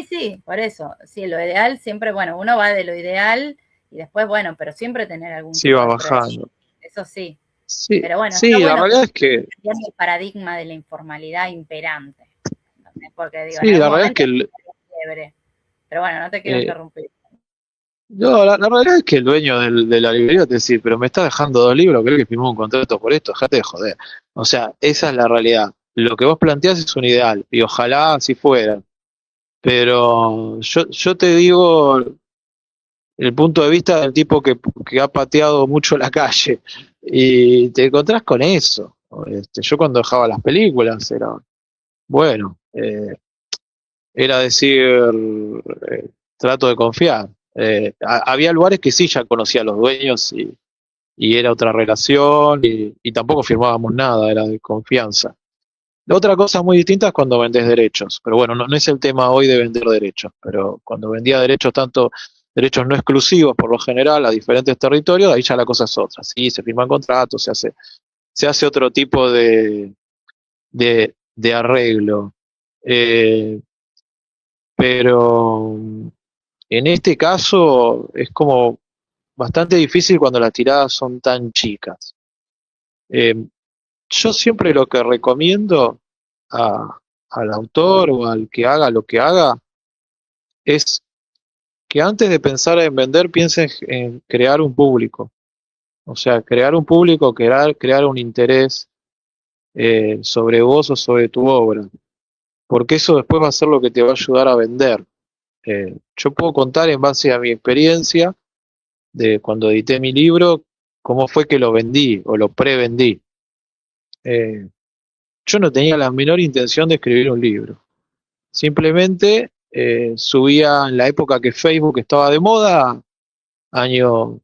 sí, por eso, sí, lo ideal siempre, bueno, uno va de lo ideal y después, bueno, pero siempre tener algún Sí, tipo va de prueba, bajando. eso sí. Sí, Pero bueno, está sí, la bueno que realidad es que, cambiando el paradigma de la informalidad imperante. ¿Entendés? Porque digo, en sí, algún la realidad es momento que hay quiebre. Pero bueno, no te quiero eh, interrumpir. No, la realidad es que el dueño de la librería te dice, pero me está dejando 2 libros, creo que firmó un contrato por esto, dejate de joder. O sea, esa es la realidad. Lo que vos planteás es un ideal, y ojalá así fuera. Pero yo te digo el punto de vista del tipo que ha pateado mucho la calle, y te encontrás con eso. Yo cuando dejaba las películas era, bueno, era decir, trato de confiar. Había lugares que sí ya conocía a los dueños y era otra relación y tampoco firmábamos nada, era de confianza. La otra cosa muy distinta es cuando vendés derechos, pero bueno, no es el tema hoy de vender derechos, pero cuando vendía derechos, tanto derechos no exclusivos por lo general a diferentes territorios, ahí ya la cosa es otra. Sí, se firman contratos, se hace otro tipo de arreglo. Eh, pero en este caso es como bastante difícil cuando las tiradas son tan chicas. Eh, yo siempre lo que recomiendo a- al autor o al que haga lo que haga es que antes de pensar en vender piensen en crear un público. O sea, crear un público, crear un interés sobre vos o sobre tu obra. Porque eso después va a ser lo que te va a ayudar a vender. Yo puedo contar en base a mi experiencia de cuando edité mi libro, cómo fue que lo vendí o lo prevendí. Eh, yo no tenía la menor intención de escribir un libro. Simplemente subía en la época que Facebook estaba de moda, año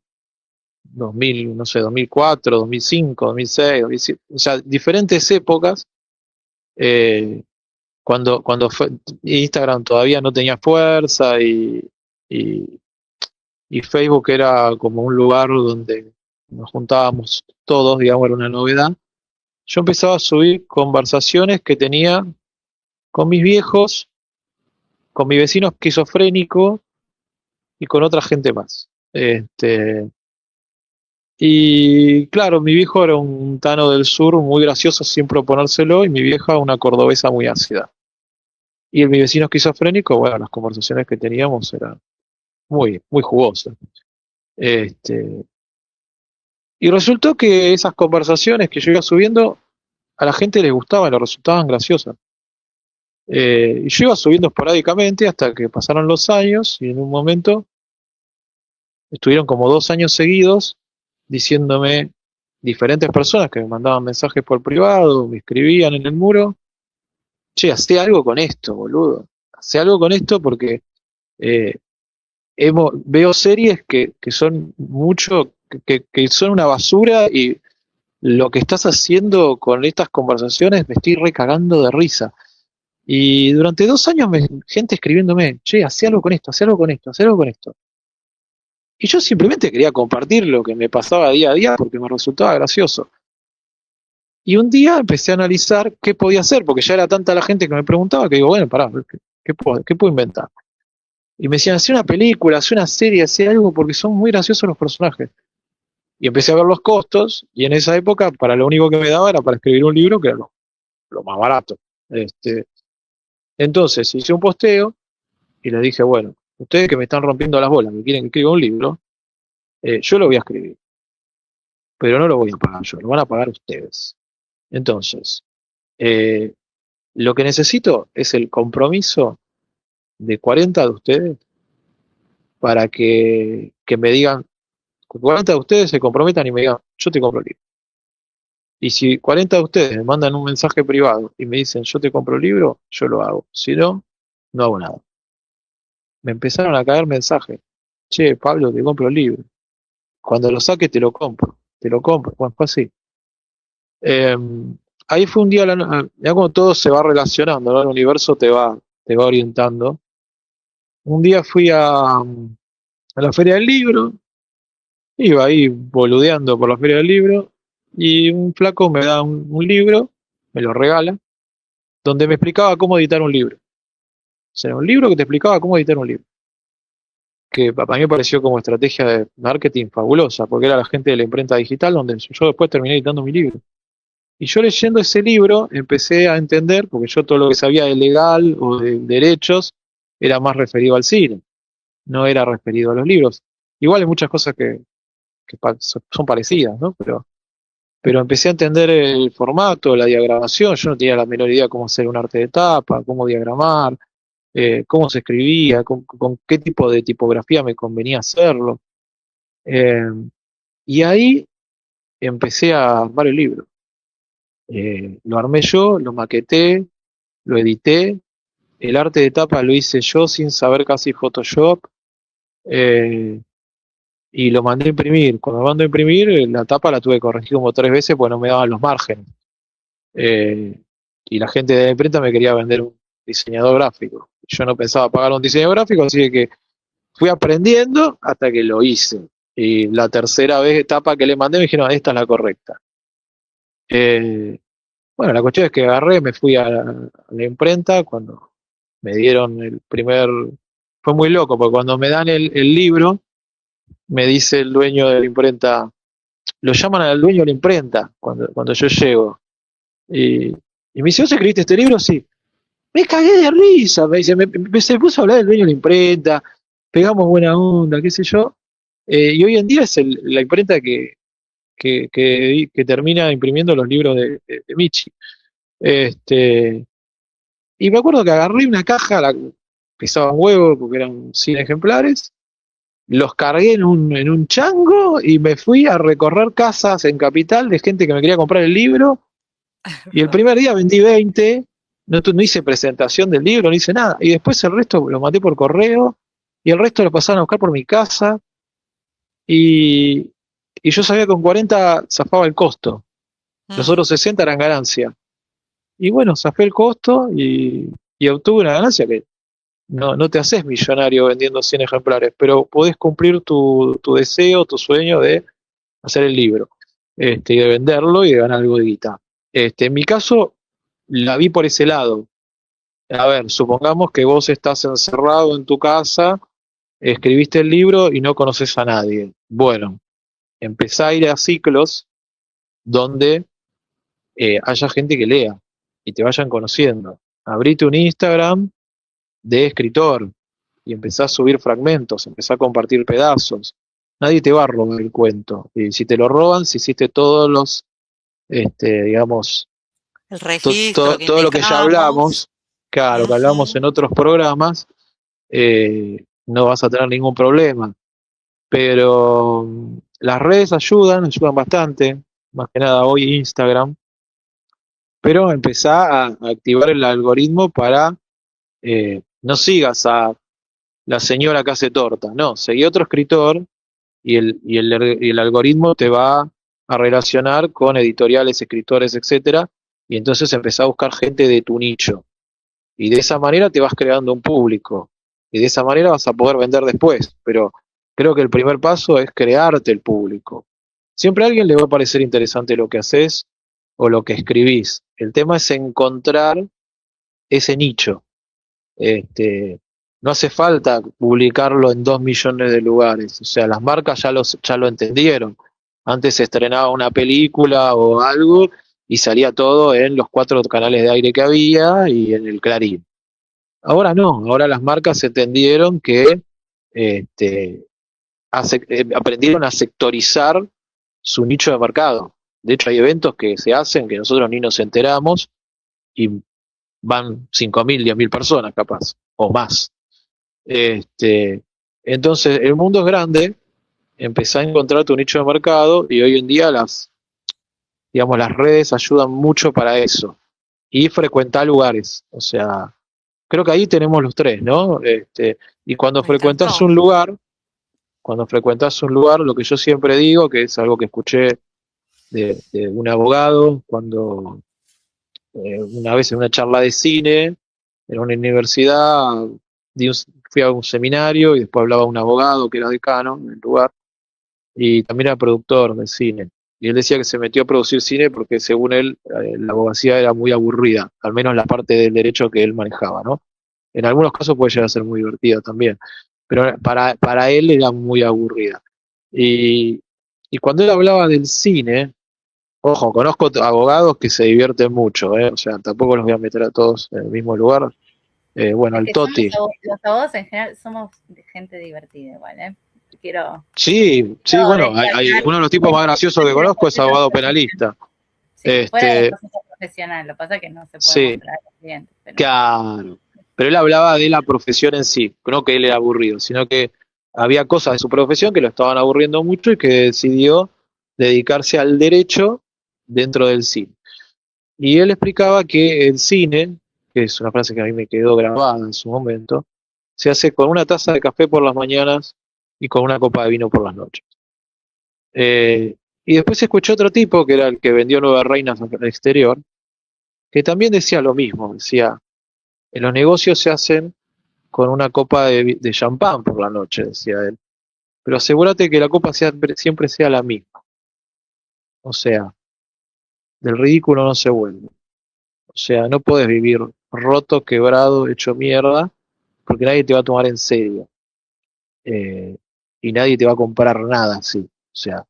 2000, no sé, 2004, 2005, 2006, 2007, o sea, diferentes épocas, eh, cuando Instagram todavía no tenía fuerza y, y Facebook era como un lugar donde nos juntábamos todos, digamos, era una novedad. Yo empezaba a subir conversaciones que tenía con mis viejos, con mi vecino esquizofrénico y con otra gente más. Y claro, mi viejo era un tano del sur muy gracioso sin proponérselo y mi vieja una cordobesa muy ácida. Y mi vecino esquizofrénico, bueno, las conversaciones que teníamos eran muy, muy jugosas. Este, y resultó que esas conversaciones que yo iba subiendo a la gente les gustaban, les resultaban graciosas. Y yo iba subiendo esporádicamente hasta que pasaron los años y en un momento estuvieron como 2 años seguidos diciéndome diferentes personas que me mandaban mensajes por privado, me escribían en el muro, che, hacé algo con esto, boludo, hacé algo con esto porque eh, veo series que son mucho, que son una basura y lo que estás haciendo con estas conversaciones me estoy recagando de risa. Y durante 2 años gente escribiéndome, che, hacé algo con esto, hacé algo con esto, hacé algo con esto. Y yo simplemente quería compartir lo que me pasaba día a día porque me resultaba gracioso. Y un día empecé a analizar qué podía hacer, porque ya era tanta la gente que me preguntaba que digo, bueno, pará, ¿qué puedo inventar? Y me decían, hacé una película, hacé una serie, hacé algo, porque son muy graciosos los personajes. Y empecé a ver los costos, y en esa época, para lo único que me daba era para escribir un libro, que era lo más barato. Este, entonces hice un posteo y les dije, bueno, ustedes que me están rompiendo las bolas, que quieren que escriba un libro, yo lo voy a escribir, pero no lo voy a pagar yo, lo van a pagar ustedes. Entonces, eh, lo que necesito es el compromiso de 40 de ustedes para que me digan, 40 de ustedes se comprometan y me digan, yo te compro el libro. Y si 40 de ustedes me mandan un mensaje privado y me dicen, yo te compro el libro, yo lo hago. Si no, no hago nada. Me empezaron a caer mensajes. Che, Pablo, te compro el libro. Cuando lo saque te lo compro. Te lo compro. Bueno, fue así. Eh, ahí fue un día, ya como todo se va relacionando, ¿no? El universo te va orientando. Un día fui a la Feria del Libro, iba ahí boludeando por la Feria del Libro, y un flaco me da un libro, me lo regala, donde me explicaba cómo editar un libro. O sea, un libro que te explicaba cómo editar un libro. Que para mí me pareció como estrategia de marketing fabulosa, porque era la gente de la imprenta digital donde yo después terminé editando mi libro. Y yo leyendo ese libro empecé a entender, porque yo todo lo que sabía de legal o de derechos era más referido al cine, no era referido a los libros. igual hay muchas cosas que son parecidas, ¿no? Pero empecé a entender el formato, la diagramación. Yo no tenía la menor idea cómo hacer un arte de tapa, cómo diagramar, cómo se escribía, con qué tipo de tipografía me convenía hacerlo. Eh, y ahí empecé a armar el libro. Lo armé yo, lo maqueté, lo edité. El arte de tapa lo hice yo sin saber casi Photoshop. eh, y lo mandé a imprimir. Cuando lo mando a imprimir, la tapa la tuve que corregir como 3 veces porque no me daban los márgenes. Eh, y la gente de la imprenta me quería vender un diseñador gráfico. Yo no pensaba pagar un diseñador gráfico, así que fui aprendiendo hasta que lo hice. Y la tercera vez etapa que le mandé me dijeron, esta es la correcta. Bueno, la cuestión es que agarré, me fui a la imprenta cuando me dieron el primer... Fue muy loco, porque cuando me dan el libro, me dice el dueño de la imprenta, lo llaman al dueño de la imprenta cuando yo llego. Y me dice, ¿vos escribiste este libro? Sí. Me cagué de risa, me dice, se puso a hablar del dueño de la imprenta, pegamos buena onda, qué sé yo. Y hoy en día es la imprenta que termina imprimiendo los libros de Michi. Este, y me acuerdo que agarré una caja, pesaba un huevo porque eran 100 ejemplares, los cargué en un chango y me fui a recorrer casas en Capital de gente que me quería comprar el libro. Y el primer día vendí 20, no hice presentación del libro, no hice nada. Y después el resto lo mandé por correo y el resto lo pasaron a buscar por mi casa. Y, y yo sabía que con 40 zafaba el costo. Los otros 60 eran ganancia. Y bueno, zafé el costo y obtuve una ganancia que no te haces millonario vendiendo 100 ejemplares, pero podés cumplir tu deseo, tu sueño de hacer el libro, y de venderlo y de ganar algo de guita. En mi caso, la vi por ese lado. A ver, supongamos que vos estás encerrado en tu casa, escribiste el libro y no conoces a nadie. Bueno, empezá a ir a ciclos donde haya gente que lea y te vayan conociendo. Abrite un Instagram de escritor y empezá a subir fragmentos, empezá a compartir pedazos. Nadie te va a robar el cuento. Y si te lo roban, si hiciste todos los, digamos, El registro que todo lo que ya indicamos. hablamos, claro, que hablamos en otros programas, no vas a tener ningún problema. Pero las redes ayudan bastante, más que nada hoy Instagram, pero empezá a activar el algoritmo para no sigas a la señora que hace torta, no, seguí otro escritor y el algoritmo te va a relacionar con editoriales, escritores, etcétera, y entonces empezá a buscar gente de tu nicho. Y de esa manera te vas creando un público. Y de esa manera vas a poder vender después. Pero creo que el primer paso es crearte el público. Siempre a alguien le va a parecer interesante lo que haces o lo que escribís. El tema es encontrar ese nicho. No hace falta publicarlo en 2 millones de lugares. O sea, las marcas ya lo entendieron. Antes se estrenaba una película o algo y salía todo en los 4 canales de aire que había y en el Clarín. Ahora no, ahora las marcas entendieron que este, aprendieron a sectorizar su nicho de mercado. De hecho, hay eventos que se hacen que nosotros ni nos enteramos y van 5.000, 10.000 personas capaz, o más. Entonces, el mundo es grande, empezá a encontrar tu nicho de mercado y hoy en día las redes ayudan mucho para eso. Y frecuentar lugares, o sea, creo que ahí tenemos los tres, ¿no? Y cuando frecuentas un lugar, lo que yo siempre digo, que es algo que escuché de un abogado, cuando una vez en una charla de cine, en una universidad, fui a un seminario y después hablaba un abogado que era decano en el lugar, y también era productor de cine. Y él decía que se metió a producir cine porque según él la abogacía era muy aburrida, al menos la parte del derecho que él manejaba, ¿no? En algunos casos puede llegar a ser muy divertida también, pero para él era muy aburrida. Y, y cuando él hablaba del cine, ojo, conozco abogados que se divierten mucho, ¿eh? O sea, tampoco los voy a meter a todos en el mismo lugar. Bueno, el Toti. Los abogados en general somos gente divertida igual, ¿eh? Quiero, Sí, quiero bueno, hay destacar uno de los tipos más graciosos que conozco es abogado penalista. sí, fuera del Este, proceso profesional, lo que pasa es que no se puede sí, mostrar a los clientes, pero claro. Pero él hablaba de la profesión en sí, no que él era aburrido, sino que había cosas de su profesión que lo estaban aburriendo mucho y que decidió dedicarse al derecho dentro del cine. Y él explicaba que el cine, que es una frase que a mí me quedó grabada en su momento, se hace con una taza de café por las mañanas y con una copa de vino por las noches. Y después escuché otro tipo, que era el que vendió Nueve Reinas al exterior, que también decía lo mismo, decía, en los negocios se hacen con una copa de champán por la noche, decía él, pero asegúrate que la copa siempre sea la misma, o sea, del ridículo no se vuelve, o sea, no puedes vivir roto, quebrado, hecho mierda, porque nadie te va a tomar en serio, eh, y nadie te va a comprar nada así, o sea,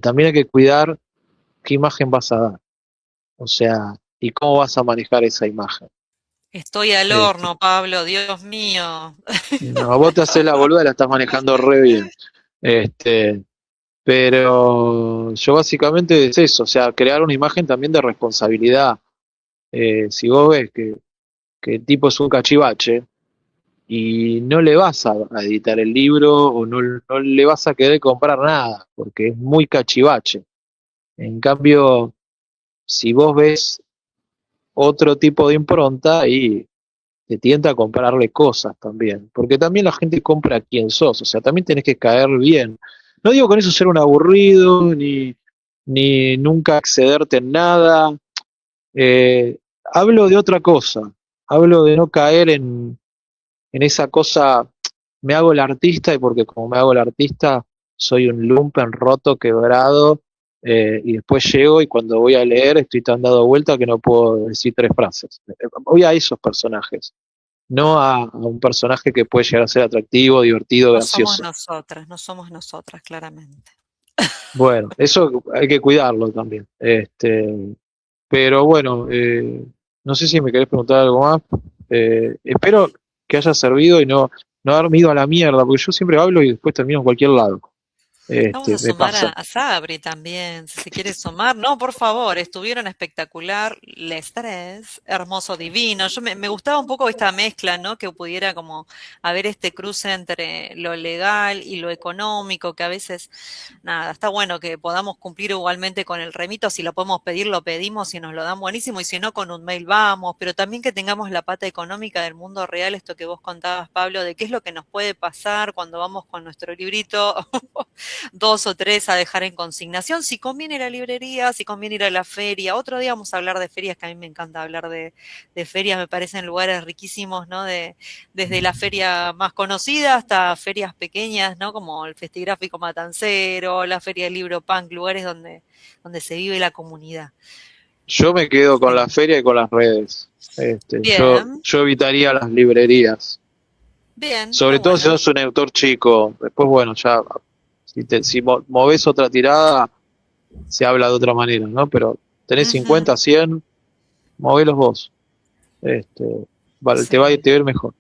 también hay que cuidar qué imagen vas a dar, o sea, y cómo vas a manejar esa imagen. Estoy al Este, horno, Pablo, Dios mío. no, vos te haces la boluda, la estás manejando re bien. Este, pero yo básicamente es eso, o sea, crear una imagen también de responsabilidad. Si vos ves que el tipo es un cachivache y no le vas a editar el libro o no le vas a querer comprar nada, porque es muy cachivache. En cambio, si vos ves otro tipo de impronta y te tienta a comprarle cosas también, porque también la gente compra a quien sos, o sea, también tenés que caer bien. No digo con eso ser un aburrido, ni nunca excederte en nada, hablo de otra cosa, hablo de no caer en esa cosa, me hago el artista y porque como me hago el artista soy un lumpen roto, quebrado, y después llego y cuando voy a leer estoy tan dado vuelta que no puedo decir tres frases. Voy a esos personajes, no a un personaje que puede llegar a ser atractivo, divertido, gracioso. No somos nosotras, claramente. Bueno, eso hay que cuidarlo también. Pero bueno, no sé si me querés preguntar algo más. Espero que haya servido y no haberme ido a la mierda, porque yo siempre hablo y después termino en cualquier lado. Vamos a Me sumar pasa. a Sabri también, si se quiere sumar. No, por favor, estuvieron espectacular. Les tres, hermoso, divino. Me gustaba un poco esta mezcla, ¿no? Que pudiera como haber este cruce entre lo legal y lo económico, que a veces, nada, está bueno que podamos cumplir igualmente con el remito. Si lo podemos pedir, lo pedimos y nos lo dan buenísimo. Y si no, con un mail vamos. Pero también que tengamos la pata económica del mundo real, esto que vos contabas, Pablo, de qué es lo que nos puede pasar cuando vamos con nuestro librito dos o tres a dejar en consignación, si conviene ir a la librería, si conviene ir a la feria. Otro día vamos a hablar de ferias, que a mí me encanta hablar de ferias, me parecen lugares riquísimos, ¿no? Desde la feria más conocida hasta ferias pequeñas, ¿no? Como el Festigráfico Matancero, la Feria del Libro Punk, lugares donde se vive la comunidad. Yo me quedo con la Sí. feria y con las redes. Bien, Yo evitaría las librerías. bien, está Sobre todo si bueno. sos un autor chico. Después, bueno, ya, si movés otra tirada, se habla de otra manera, ¿no? Pero tenés Ujú, 50, 100, movelos vos. Este, vale, sí. te va a ir mejor.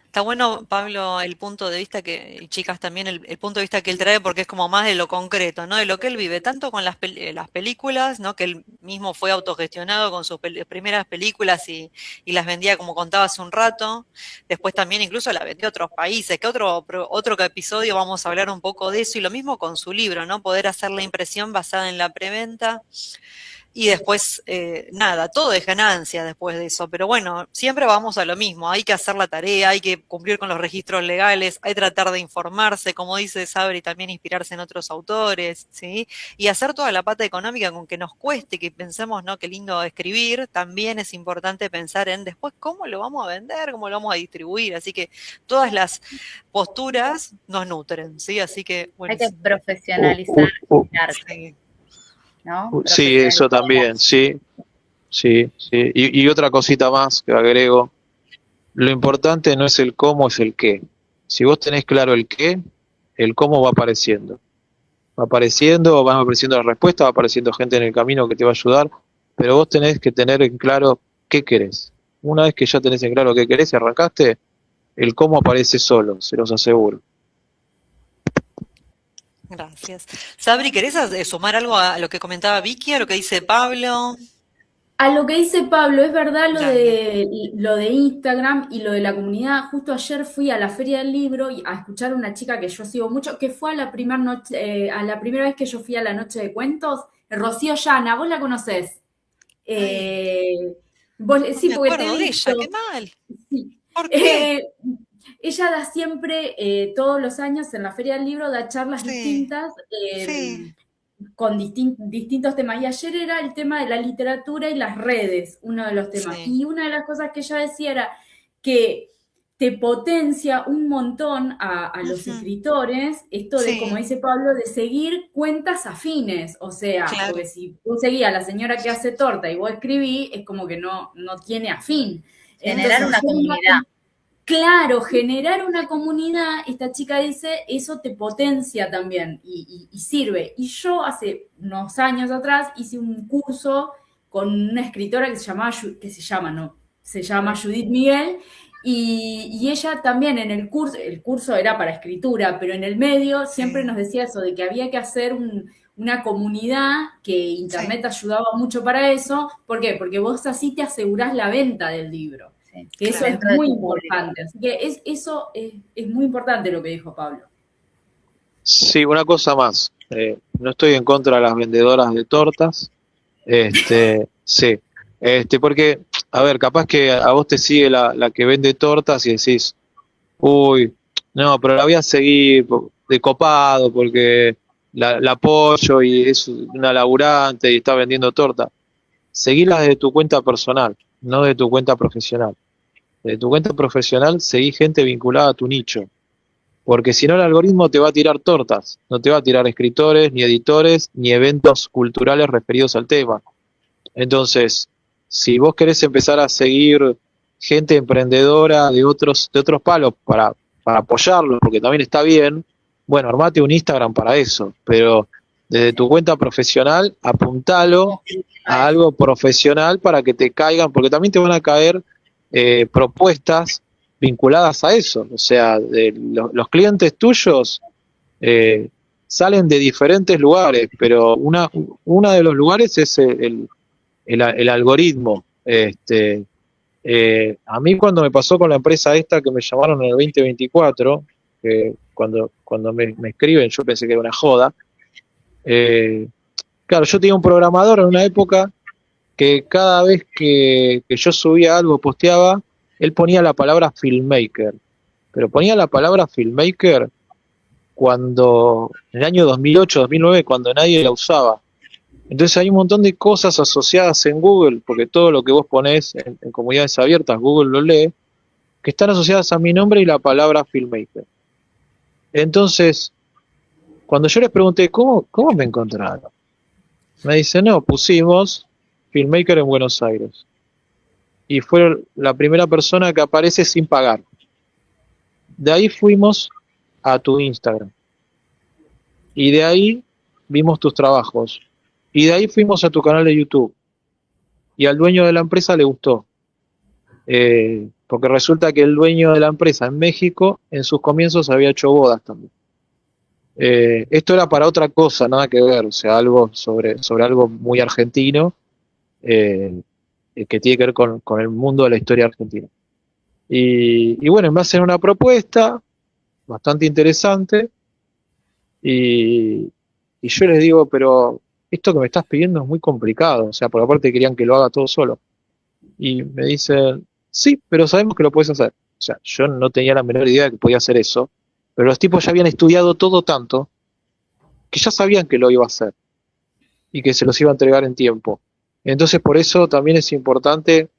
Está bueno, Pablo, el punto de vista que, y chicas también, el punto de vista que él trae, porque es como más de lo concreto, ¿no? De lo que él vive, tanto con las películas, ¿no? Que él mismo fue autogestionado con sus primeras películas y las vendía, como contaba hace un rato. Después también incluso la vendió a otros países, que otro episodio vamos a hablar un poco de eso, y lo mismo con su libro, ¿no? Poder hacer la impresión basada en la preventa. Y después, nada, todo es ganancia después de eso. Pero bueno, siempre vamos a lo mismo. Hay que hacer la tarea, hay que cumplir con los registros legales, hay que tratar de informarse, como dice Sabri, también inspirarse en otros autores, ¿sí? Y hacer toda la pata económica con que nos cueste, que pensemos, ¿no? Qué lindo escribir. También es importante pensar en después cómo lo vamos a vender, cómo lo vamos a distribuir. Así que todas las posturas nos nutren, ¿sí? Así que hay que buenísimo. profesionalizar el arte, Sí. ¿no? Sí, eso Profesionalizar el también, sí, sí, sí. Y otra cosita más que agrego, lo importante no es el cómo, es el qué. Si vos tenés claro el qué, el cómo va apareciendo. Va apareciendo, van apareciendo las respuestas, va apareciendo gente en el camino que te va a ayudar, pero vos tenés que tener en claro qué querés. Una vez que ya tenés en claro qué querés y arrancaste, el cómo aparece solo, se los aseguro. Gracias. Sabri, ¿querés sumar algo a lo que comentaba Vicky, a lo que dice Pablo? A lo que dice Pablo, es verdad Dale. lo de Instagram y lo de la comunidad. Justo ayer fui a la Feria del Libro a escuchar a una chica que yo sigo mucho, que fue a la primera noche, a la primera vez que yo fui a la noche de cuentos, Rocío Llana, vos la conocés. Ay, no Sí, me porque te he acuerdo de ella, qué visto. mal. Sí. ¿Por qué? Eh, Ella da siempre, todos los años en la Feria del Libro, da charlas Sí, distintas sí, con distintos temas. Y ayer era el tema de la literatura y las redes, uno de los temas. sí, Y una de las cosas que ella decía era que te potencia un montón a los ujú, escritores, esto de, como sí, dice Pablo, de seguir cuentas afines. O sea, claro, porque si tú seguías a la señora que hace torta y vos escribís, es como que no tiene afín. Generar Entonces, una yo comunidad. claro, generar una comunidad, esta chica dice, eso te potencia también y sirve. Y yo hace unos años atrás hice un curso con una escritora que se llamaba, no, se llama Judith Miguel, y ella también en el curso era para escritura, pero en el medio siempre sí, nos decía eso, de que había que hacer una comunidad, que sí, Internet ayudaba mucho para eso. ¿Por qué? Porque vos así te asegurás la venta del libro, Sí, que eso es claro. dentro de muy tu público. importante. Así que eso es muy importante lo que dijo Pablo. Sí, una cosa más. No estoy en contra de las vendedoras de tortas. Sí. Porque, a ver, capaz que a vos te sigue la que vende tortas y decís, uy, no, pero la voy a seguir de copado porque la apoyo y es una laburante y está vendiendo torta. Seguila desde tu cuenta personal, no de tu cuenta profesional. De tu cuenta profesional seguí gente vinculada a tu nicho. Porque si no el algoritmo te va a tirar tortas, no te va a tirar escritores, ni editores, ni eventos culturales referidos al tema. Entonces, si vos querés empezar a seguir gente emprendedora de otros palos para apoyarlo, porque también está bien, bueno, armate un Instagram para eso, pero desde Sí, tu cuenta profesional, apuntalo a a eso. algo profesional para que te caigan, porque también te van a caer propuestas vinculadas a eso. O sea, los clientes tuyos eh, salen de diferentes lugares, pero una de los lugares es el algoritmo. A mí cuando me pasó con la empresa esta que me llamaron en el 2024, que cuando me escriben yo pensé que era una joda, eh, claro, yo tenía un programador en una época que cada vez que yo subía algo, posteaba, él ponía la palabra filmmaker, pero ponía la palabra filmmaker cuando, en el año 2008, 2009, cuando nadie la usaba. Entonces hay un montón de cosas asociadas en Google, porque todo lo que vos ponés en comunidades abiertas, Google lo lee, que están asociadas a mi nombre y la palabra filmmaker. Entonces, cuando yo les pregunté, ¿cómo me encontraron? Me dice, no, pusimos filmmaker en Buenos Aires. Y fue la primera persona que aparece sin pagar. De ahí fuimos a tu Instagram. Y de ahí vimos tus trabajos. Y de ahí fuimos a tu canal de YouTube. Y al dueño de la empresa le gustó. Porque resulta que el dueño de la empresa en México, en sus comienzos había hecho bodas también. Esto era para otra cosa, nada que ver, o sea, algo sobre algo muy argentino, eh, que tiene que ver con el mundo de la historia argentina. Y bueno, me hacen una propuesta bastante interesante y, y yo les digo, pero esto que me estás pidiendo es muy complicado, o sea, por aparte querían que lo haga todo solo. Y me dicen, sí, pero sabemos que lo puedes hacer. O sea, yo no tenía la menor idea de que podía hacer eso, pero los tipos ya habían estudiado todo tanto que ya sabían que lo iba a hacer y que se los iba a entregar en tiempo. Entonces, por eso también es importante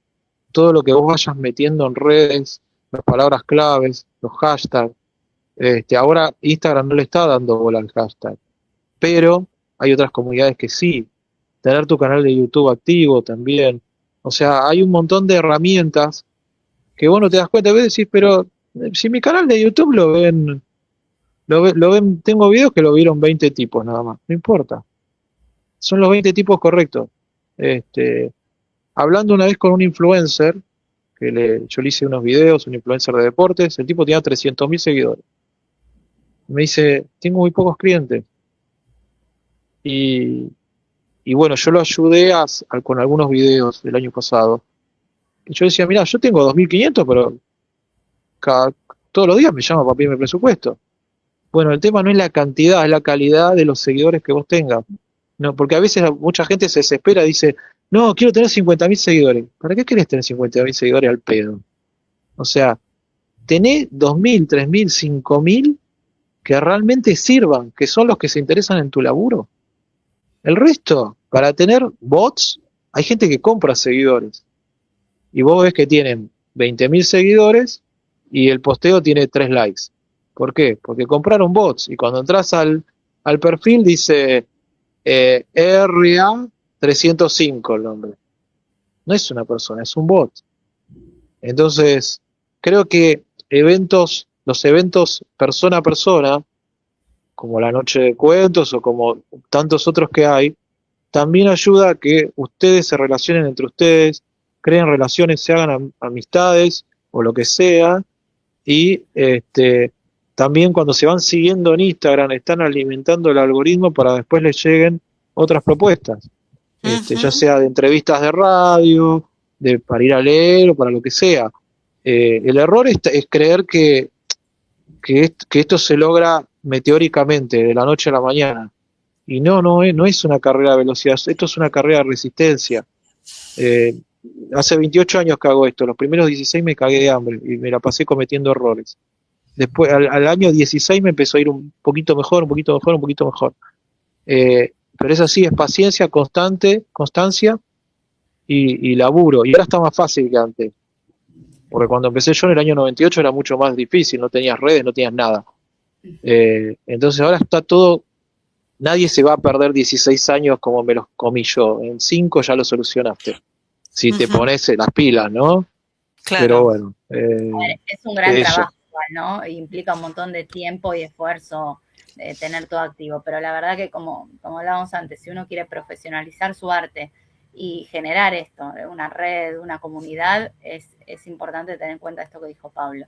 todo lo que vos vayas metiendo en redes, las palabras claves, los hashtags. Ahora Instagram no le está dando bola al hashtag, pero hay otras comunidades que sí. Tener tu canal de YouTube activo también. O sea, hay un montón de herramientas que vos no te das cuenta. A veces decís, pero si mi canal de YouTube lo ven, tengo videos que lo vieron 20 tipos nada más. No importa. Son los 20 tipos correctos. Este, Hablando una vez con un influencer, yo le hice unos videos, un influencer de deportes, el tipo tenía 300.000 seguidores. Me dice, tengo muy pocos clientes. Y, y bueno, yo lo ayudé con algunos videos del año pasado. Y yo decía, mira, yo tengo 2.500, pero cada, todos los días me llama para pedirme presupuesto. Bueno, el tema no es la cantidad, es la calidad de los seguidores que vos tengas. No, porque a veces mucha gente se desespera y dice, no, quiero tener 50.000 seguidores. ¿Para qué querés tener 50.000 seguidores al pedo? O sea, tené 2.000, 3.000, 5.000 que realmente sirvan, que son los que se interesan en tu laburo. El resto, para tener bots, hay gente que compra seguidores. Y vos ves que tienen 20.000 seguidores y el posteo tiene 3 likes. ¿Por qué? Porque compraron bots. Y cuando entras al perfil dice RA305 el nombre. No es una persona, es un bot. Entonces, creo que los eventos persona a persona, como la noche de cuentos o como tantos otros que hay, también ayuda a que ustedes se relacionen entre ustedes, creen relaciones, se hagan amistades o lo que sea, y también cuando se van siguiendo en Instagram están alimentando el algoritmo para después les lleguen otras propuestas, ya sea de entrevistas de radio, para ir a leer o para lo que sea. El error es creer que esto se logra meteóricamente, de la noche a la mañana. Y no es una carrera de velocidad, esto es una carrera de resistencia. Eh, Hace 28 años que hago esto, los primeros 16 me cagué de hambre y me la pasé cometiendo errores. Después, al año 16 me empezó a ir un poquito mejor, un poquito mejor, un poquito mejor. Pero es así, es paciencia, constancia y laburo. Y ahora está más fácil que antes. Porque cuando empecé yo en el año 98 era mucho más difícil, no tenías redes, no tenías nada. Entonces ahora está todo. Nadie se va a perder 16 años como me los comí yo. En 5 ya lo solucionaste. Si te pones las pilas, ¿no? Claro. Pero bueno. Es un gran eso. trabajo, ¿no? Implica un montón de tiempo y esfuerzo de tener todo activo. Pero la verdad que, como hablábamos antes, si uno quiere profesionalizar su arte y generar esto, una red, una comunidad, es importante tener en cuenta esto que dijo Pablo.